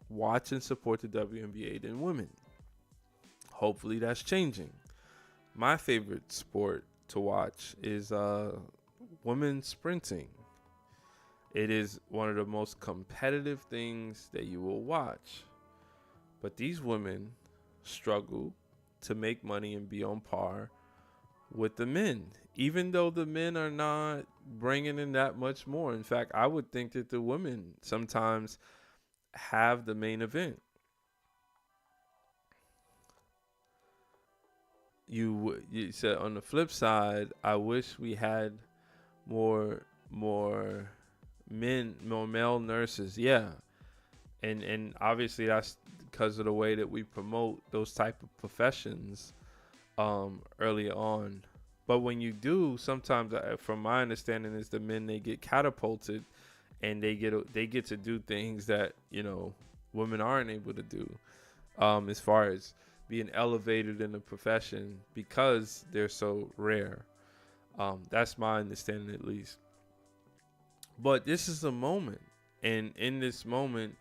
watch and support the WNBA than women. Hopefully that's changing. My favorite sport to watch is women's sprinting. It is one of the most competitive things that you will watch. But these women struggle to make money and be on par with the men, even though the men are not bringing in that much more. In fact, I would think that the women sometimes have the main event. You said on the flip side, I wish we had more male nurses. Yeah. And obviously that's because of the way that we promote those type of professions early on. But when you do, sometimes from my understanding is the men, they get catapulted and they get to do things that, you know, women aren't able to do, as far as being elevated in the profession because they're so rare. That's my understanding, at least. But this is a moment, and in this moment,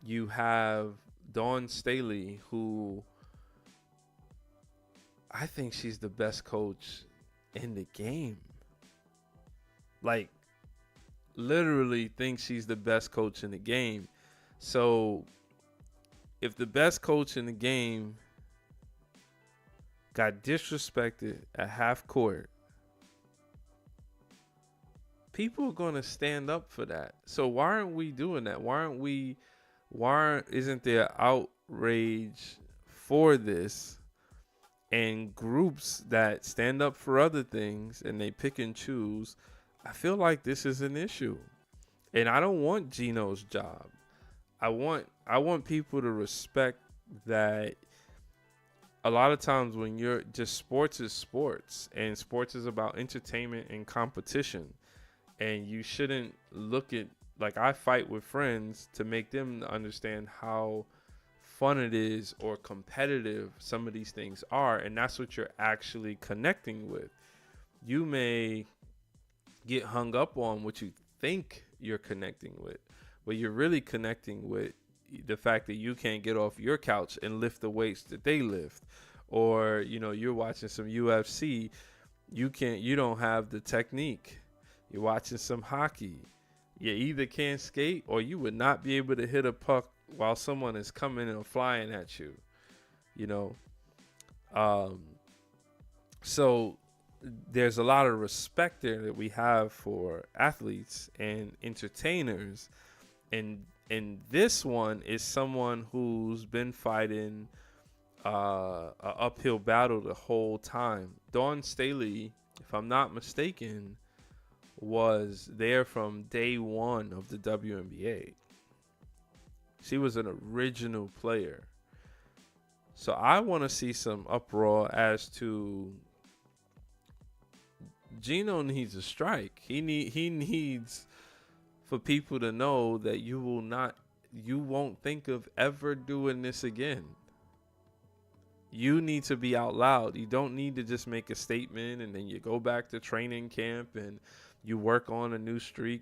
you have Dawn Staley, who I think she's the best coach in the game. Like, literally think she's the best coach in the game. So, if the best coach in the game got disrespected at half court, people are going to stand up for that. So why aren't we doing that? Isn't there outrage for this, and groups that stand up for other things and they pick and choose? I feel like this is an issue, and I don't want Gino's job. I want people to respect that. A lot of times when you're just, sports is sports, and sports is about entertainment and competition. And you shouldn't look at, like, I fight with friends to make them understand how fun it is or competitive some of these things are. And that's what you're actually connecting with. You may get hung up on what you think you're connecting with, but you're really connecting with the fact that you can't get off your couch and lift the weights that they lift. Or, you know, you're watching some UFC, you don't have the technique. You're watching some hockey, you either can't skate or you would not be able to hit a puck while someone is coming and flying at you, you know. So there's a lot of respect there that we have for athletes and entertainers. And this one is someone who's been fighting a uphill battle the whole time. Dawn Staley, if I'm not mistaken, was there from day one of the WNBA. She was an original player. So I want to see some uproar as to Gino needs a strike. He needs for people to know that you won't think of ever doing this again. You need to be out loud. You don't need to just make a statement and then you go back to training camp and you work on a new streak.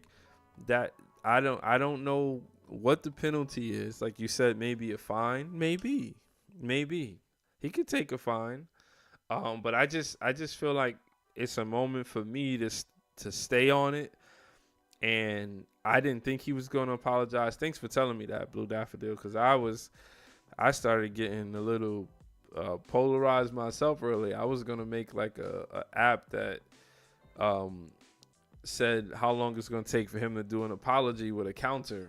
That I don't know what the penalty is. Like you said, maybe a fine. Maybe he could take a fine. But I just feel like it's a moment for me to stay on it. And I didn't think he was going to apologize. Thanks for telling me that, Blue Daffodil, because I started getting a little polarized myself early. I was going to make like a app that said how long it's going to take for him to do an apology with a counter.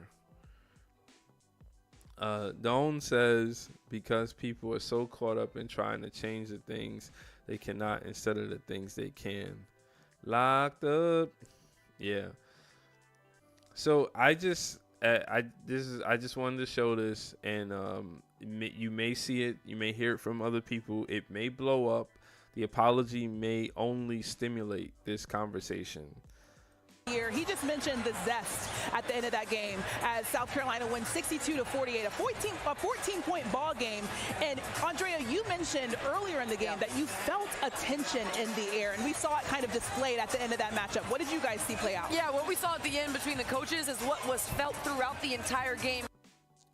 Dawn says because people are so caught up in trying to change the things they cannot instead of the things they can. Locked up. Yeah. So I just wanted to show this, and you may see it, you may hear it from other people. It may blow up. The apology may only stimulate this conversation. He just mentioned the zest at the end of that game as South Carolina wins 62-48, a 14-point ball game. And Andrea, you mentioned earlier in the game that you felt a tension in the air, and we saw it kind of displayed at the end of that matchup. What did you guys see play out? Yeah, what we saw at the end between the coaches is what was felt throughout the entire game.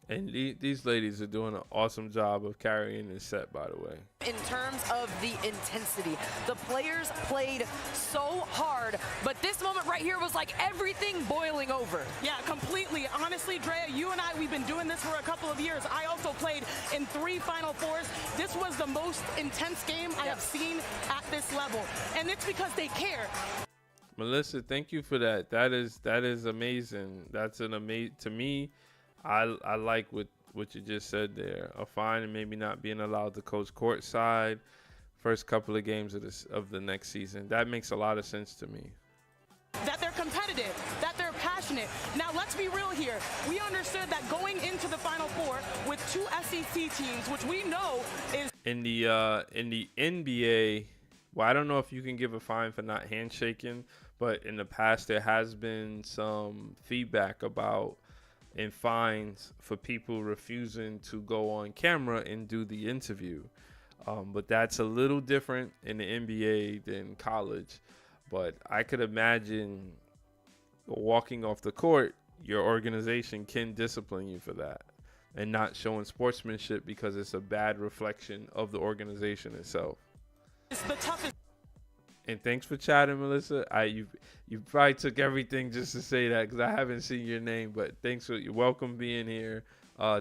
And these ladies are doing an awesome job of carrying this set, by the way. In terms of the intensity, the players played so hard, but this moment right here was like everything boiling over. Yeah, completely. Honestly, Drea, you and I, we've been doing this for a couple of years. I also played in 3 Final Fours. This was the most intense game I have seen at this level, and it's because they care. Melissa, thank you for that. That is amazing. That's an amazing, to me. I like what you just said there. A fine and maybe not being allowed to coach courtside first couple of games of the next season. That makes a lot of sense to me. That they're competitive, that they're passionate. Now, let's be real here. We understood that going into the Final Four with 2 SEC teams, which we know is in the NBA. Well, I don't know if you can give a fine for not handshaking, but in the past there has been some feedback about and fines for people refusing to go on camera and do the interview. But that's a little different in the NBA than college. But I could imagine walking off the court, your organization can discipline you for that and not showing sportsmanship because it's a bad reflection of the organization itself. it's the toughest. And thanks for chatting, Melissa. You probably took everything just to say that because I haven't seen your name. But thanks for you're welcome being here.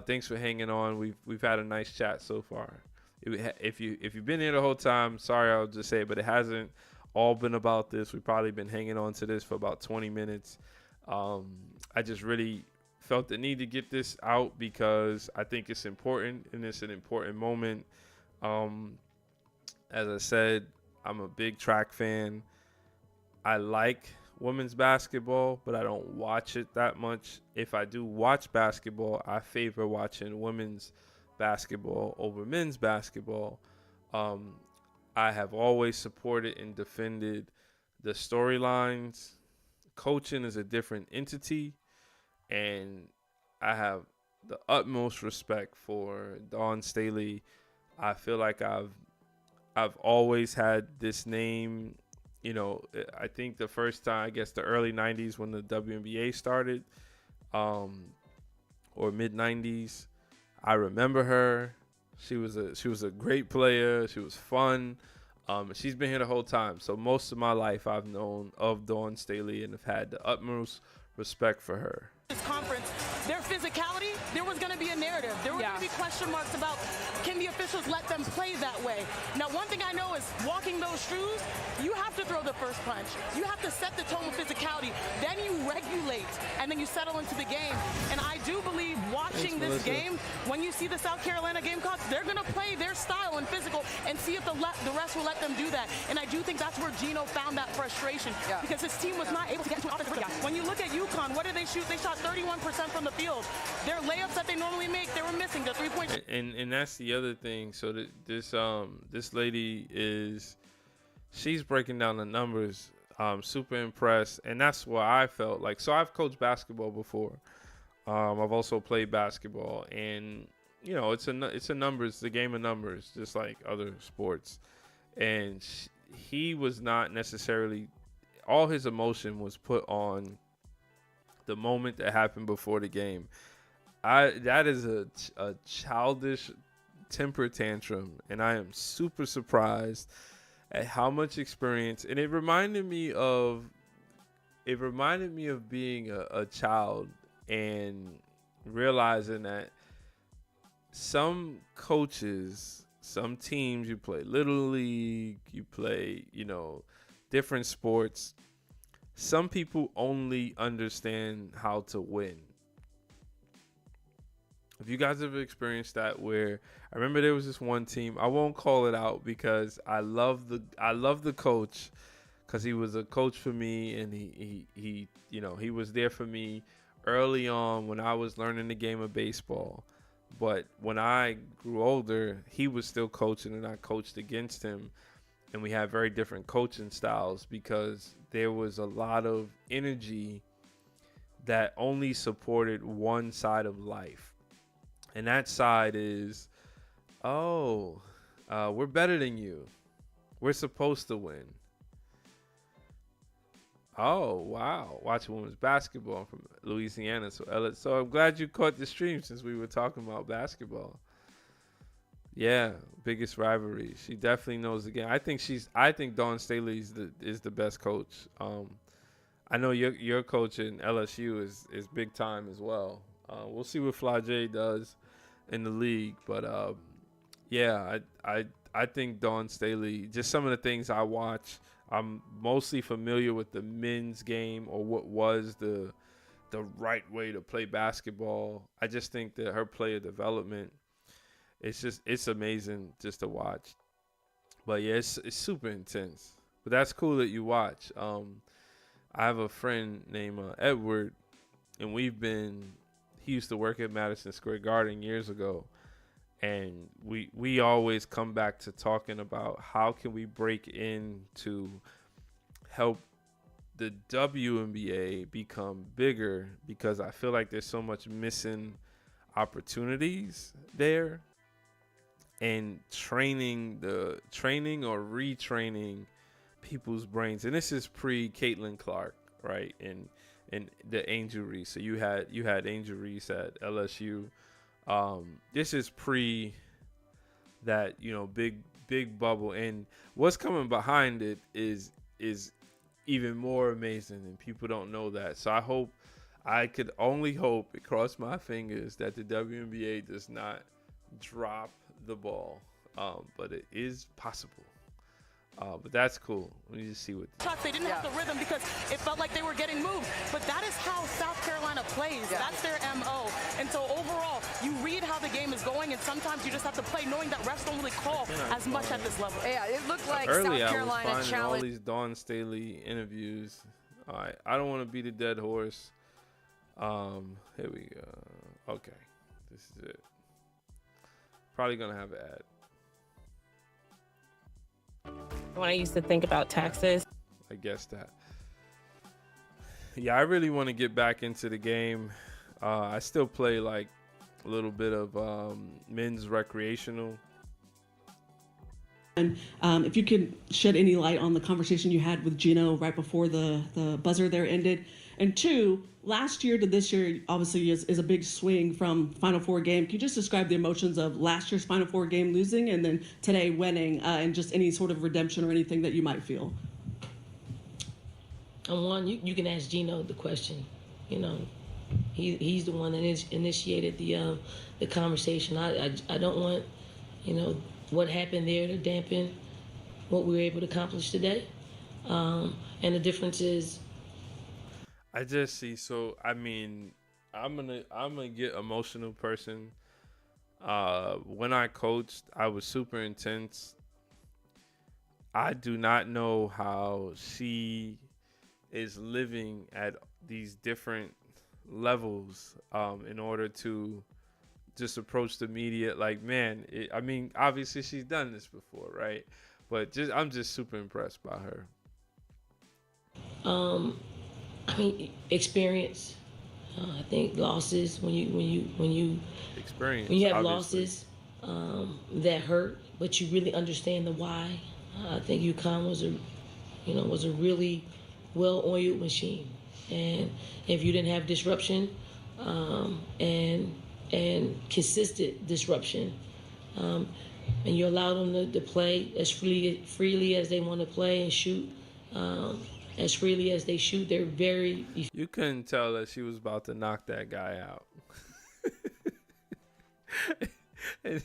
Thanks for hanging on. We've had a nice chat so far. If you've been here the whole time, sorry, I'll just say it, but it hasn't all been about this. We've probably been hanging on to this for about 20 minutes. I just really felt the need to get this out because I think it's important and it's an important moment. As I said, I'm a big track fan. I like women's basketball, but I don't watch it that much. If I do watch basketball, I favor watching women's basketball over men's basketball. I have always supported and defended the storylines. Coaching is a different entity, and I have the utmost respect for Dawn Staley. I feel like I've always had this name, you know. I think the first time, I guess the early 90s when the WNBA started, or mid 90s, I remember her. She was a great player. She was fun. She's been here the whole time. So most of my life I've known of Dawn Staley and have had the utmost respect for her. This conference, their physicality, there was going to be a narrative. There were going to be question marks about, can the officials let them play that way? Now, one thing I know is walking those shoes, you have to throw the first punch. You have to set the tone of physicality. Then you regulate, and then you settle into the game. And I do believe watching watching this game, when you see the South Carolina Gamecocks, they're going to play their style and physical and see if the rest will let them do that. And I do think that's where Gino found that frustration because his team was not able to get into an offensive rhythm. When you look at UConn, what did they shoot? They shot 31% from the field. Their layups that they normally make, they were missing the three-point. And that's the other thing. So this lady she's breaking down the numbers. Super impressed, and that's what I felt like. So I've coached basketball before. I've also played basketball, and you know it's a numbers, the game of numbers, just like other sports. And he was not necessarily, all his emotion was put on the moment that happened before the game. That is a childish temper tantrum, and I am super surprised at how much experience. And it reminded me of being a child and realizing that some coaches, some teams, you play Little League, you play, different sports. Some people only understand how to win. If you guys have experienced that, where I remember there was this one team, I won't call it out because I love the coach, because he was a coach for me, and he was there for me early on when I was learning the game of baseball. But when I grew older, he was still coaching, and I coached against him, and we had very different coaching styles because there was a lot of energy that only supported one side of life. And that side is, we're better than you. We're supposed to win. Oh, wow. Watching women's basketball from Louisiana. So I'm glad you caught the stream since we were talking about basketball. Yeah, biggest rivalry. She definitely knows the game. I think Dawn Staley is the best coach. I know your coach in LSU is big time as well. We'll see what Flage does in the league, but I think Dawn Staley, just some of the things I watch, I'm mostly familiar with the men's game, or what was the right way to play basketball. I just think that her player development, it's amazing just to watch. But yeah, it's super intense. But that's cool that you watch. I have a friend named Edward, and he used to work at Madison Square Garden years ago, and we always come back to talking about how can we break in to help the WNBA become bigger, because I feel like there's so much missing opportunities there, and training or retraining people's brains. And this is pre Caitlin Clark, right? And the Angel Reese. So you had Angel Reese at LSU. This is pre that, big bubble, and what's coming behind it is even more amazing, and people don't know that. So I could only hope, and cross my fingers, that the WNBA does not drop the ball, but it is possible. But that's cool. We just see what they didn't have the rhythm because it felt like they were getting moved. But that is how South Carolina plays. Yeah. That's their MO. And so overall, you read how the game is going, and sometimes you just have to play knowing that refs don't really call as much at this level. Yeah, it looked like early South Carolina I was finding all challenged. these Dawn Staley interviews. All right, I don't want to beat a dead horse. Here we go. Okay, this is it. Probably gonna have an ad. When I used to think about taxes, I guess that. Yeah, I really want to get back into the game. I still play like a little bit of men's recreational. And if you could shed any light on the conversation you had with Gino right before the buzzer there ended. And two, last year to this year obviously is a big swing from Final Four game. Can you just describe the emotions of last year's Final Four game losing and then today winning, and just any sort of redemption or anything that you might feel? One, you can ask Gino the question. He's the one that initiated the conversation. I don't want what happened there to dampen what we were able to accomplish today. And the difference is, I just see, so, I mean, I'm gonna get emotional person. When I coached, I was super intense. I do not know how she is living at these different levels in order to just approach the media. Like, man, I mean, obviously she's done this before, right? But I'm just super impressed by her. I mean, experience. I think losses when you Experience, when you have obviously. losses that hurt, but you really understand the why. I think UConn was a really well-oiled machine, and if you didn't have disruption and consistent disruption, and you allow them to play as freely as they want to play and shoot as freely as they shoot, they're very. You couldn't tell that she was about to knock that guy out. and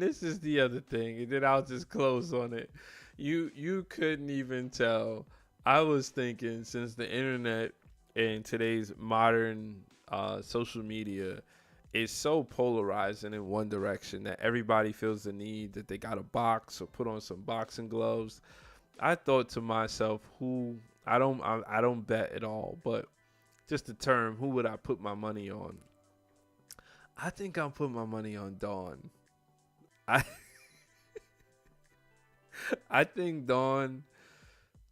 this is the other thing, and then I'll just close on it. You couldn't even tell. I was thinking, since the internet and today's modern social media is so polarizing in one direction that everybody feels the need that they got to box or put on some boxing gloves, I thought to myself, I don't bet at all, but just the term, who would I put my money on? I think I'll put my money on Dawn. I think Dawn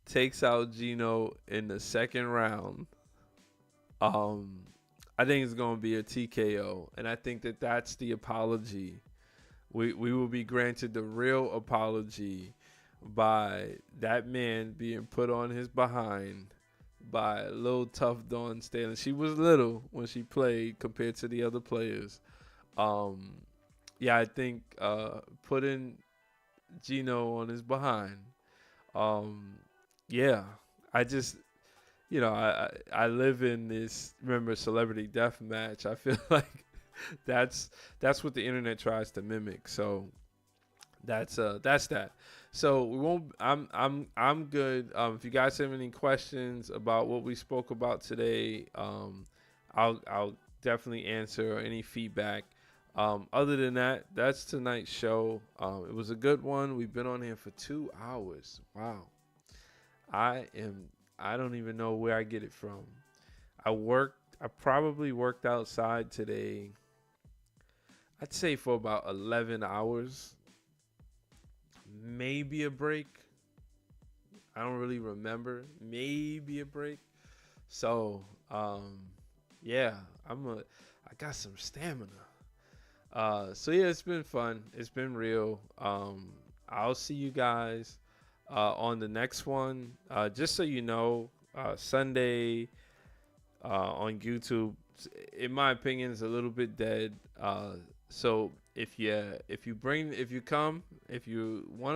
takes out Gino in the second round. I think it's going to be a TKO, and I think that's the apology. We will be granted the real apology by that man being put on his behind by little tough Dawn Staley. She was little when she played compared to the other players. Yeah, I think putting Gino on his behind. Yeah, I just, I live in this, remember, celebrity death match. I feel like that's what the internet tries to mimic. So that's that. So we won't. I'm good. If you guys have any questions about what we spoke about today, I'll definitely answer, or any feedback. Other than that, that's tonight's show. It was a good one. We've been on here for 2 hours. Wow. I don't even know where I get it from. I probably worked outside today, I'd say for about 11 hours. Maybe a break. I don't really remember. Maybe a break. So, yeah, I got some stamina. So yeah, it's been fun. It's been real. I'll see you guys on the next one. Just so you know, Sunday on YouTube, in my opinion, is a little bit dead. So if you want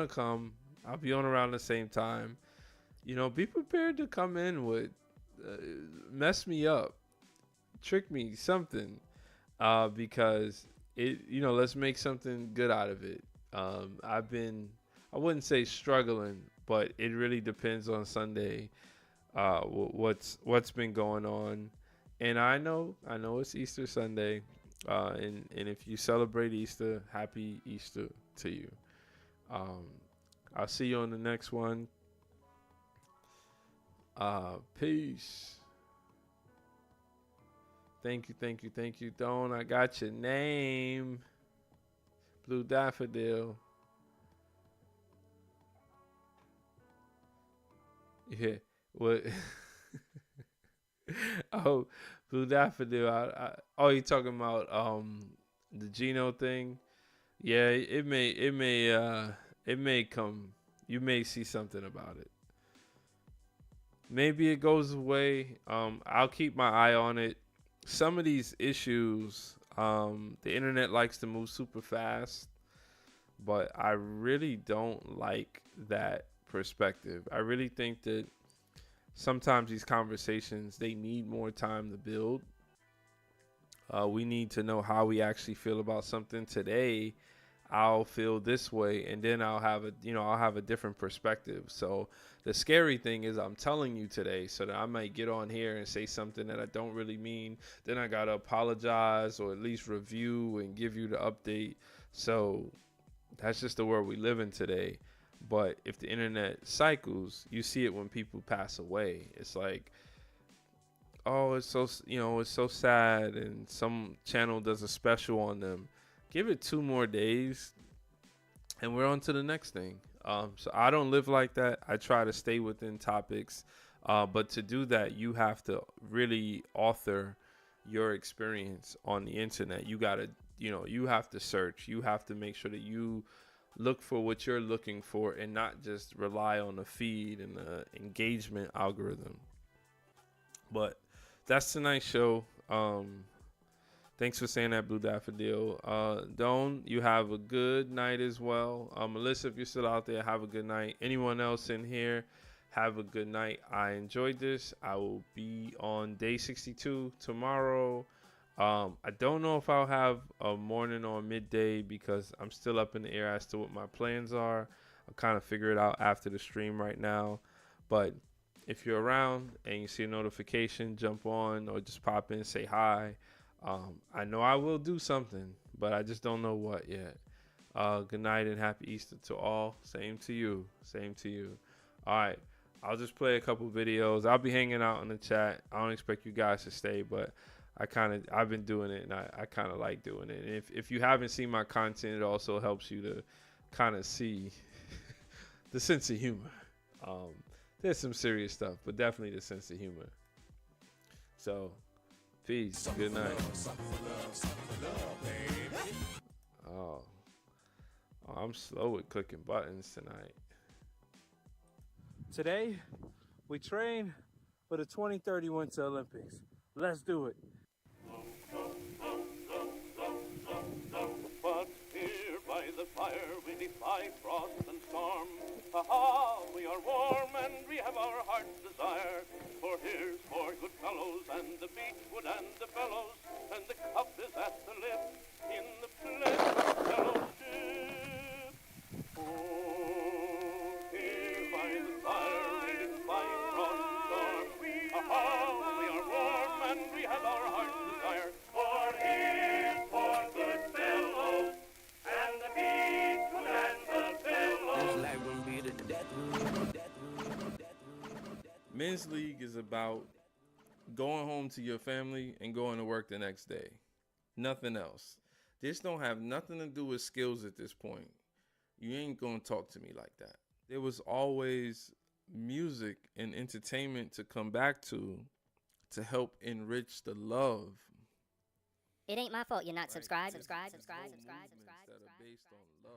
to come, I'll be on around the same time. Be prepared to come in with mess me up, trick me, something, because let's make something good out of it. I wouldn't say struggling, but it really depends on Sunday, what's been going on. And I know it's Easter Sunday, and if you celebrate Easter, happy Easter to you. I'll see you on the next one. Peace. Thank you, Dawn. I got your name. Blue Daffodil. Yeah. What? Oh, Blue Daffodil. You talking about the Geno thing? Yeah, it may come. You may see something about it. Maybe it goes away. I'll keep my eye on it. Some of these issues, the internet likes to move super fast, but I really don't like that perspective. I really think that sometimes these conversations, they need more time to build. We need to know how we actually feel about something today I'll feel this way, and then I'll have a different perspective. So the scary thing is I'm telling you today so that I might get on here and say something that I don't really mean. Then I got to apologize or at least review and give you the update. So that's just the world we live in today. But if the internet cycles, you see it when people pass away. It's like, oh, it's so sad, and some channel does a special on them. Give it 2 more days and we're on to the next thing. So I don't live like that. I try to stay within topics. But to do that, you have to really author your experience on the internet. You got to, you have to search. You have to make sure that you look for what you're looking for and not just rely on the feed and the engagement algorithm. But that's tonight's show. Thanks for saying that, Blue Daffodil. Don, you have a good night as well. Melissa, if you're still out there, have a good night. Anyone else in here, have a good night. I enjoyed this. I will be on day 62 tomorrow. I don't know if I'll have a morning or midday because I'm still up in the air as to what my plans are. I'll kind of figure it out after the stream right now. But if you're around and you see a notification, jump on or just pop in, say hi. I know I will do something, but I just don't know what yet. Good night and happy Easter to all. Same to you. Same to you. All right. I'll just play a couple videos. I'll be hanging out in the chat. I don't expect you guys to stay, but I've been doing it, and I kind of like doing it. And if you haven't seen my content, it also helps you to kind of see the sense of humor. There's some serious stuff, but definitely the sense of humor. So, peace. Good night. Oh, I'm slow with clicking buttons tonight. Today, we train for the 2030 Winter Olympics. Let's do it. But here by the fire we defy frost and storm. Ha-ha, we are warm and we have our heart's desire. For here's 4 good fellows and the beechwood and the bellows, and the cup is at the lip in the place of fellowship. Oh, here by the fire we defy frost and storm. Ha-ha, we are warm and we have our heart's desire. For here's 4 good fellows and the beechwood and the bellows. Men's League is about going home to your family and going to work the next day. Nothing else. This don't have nothing to do with skills at this point. You ain't gonna talk to me like that. There was always music and entertainment to come back to help enrich the love. It ain't my fault you're not subscribed.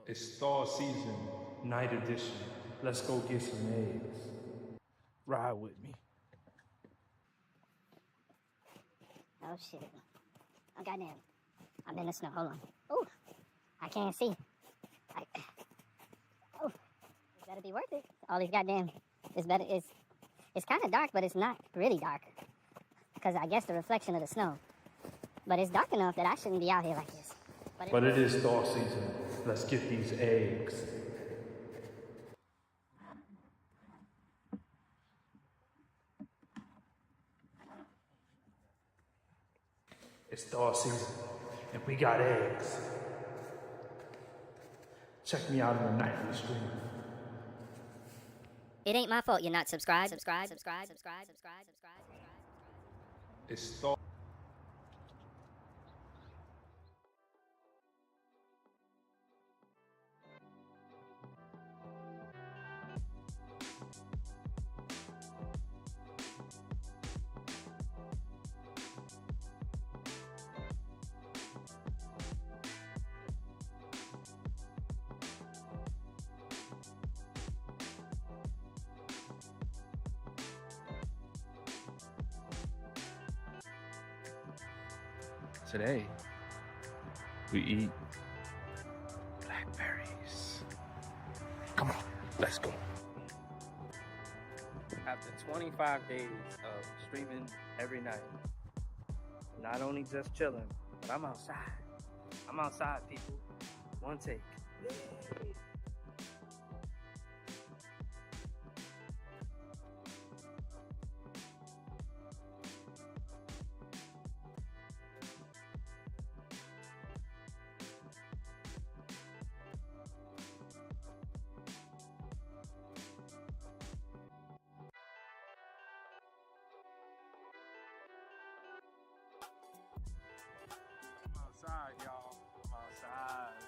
It's Star Season, Night Edition. Let's go get some eggs. Ride with me. Oh shit. Oh goddamn. I'm in the snow. Hold on. Ooh. I can't see. Oh. This better be worth it. All these goddamn. It's kind of dark, but it's not really dark. Because I guess the reflection of the snow. But it's dark enough that I shouldn't be out here like this. But it is Star Season. Let's get these eggs. It's Star Season, and we got eggs. Check me out in the nightly stream. It ain't my fault you're not subscribed. It's Star. Today, we eat blackberries. Come on, let's go. After 25 days of streaming every night, not only just chilling, but I'm outside. I'm outside, people. One take. I'm outside, y'all. I'm outside.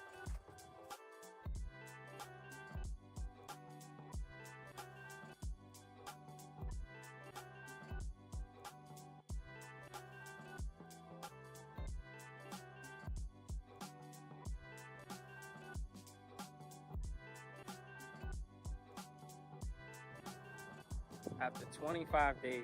After 25 days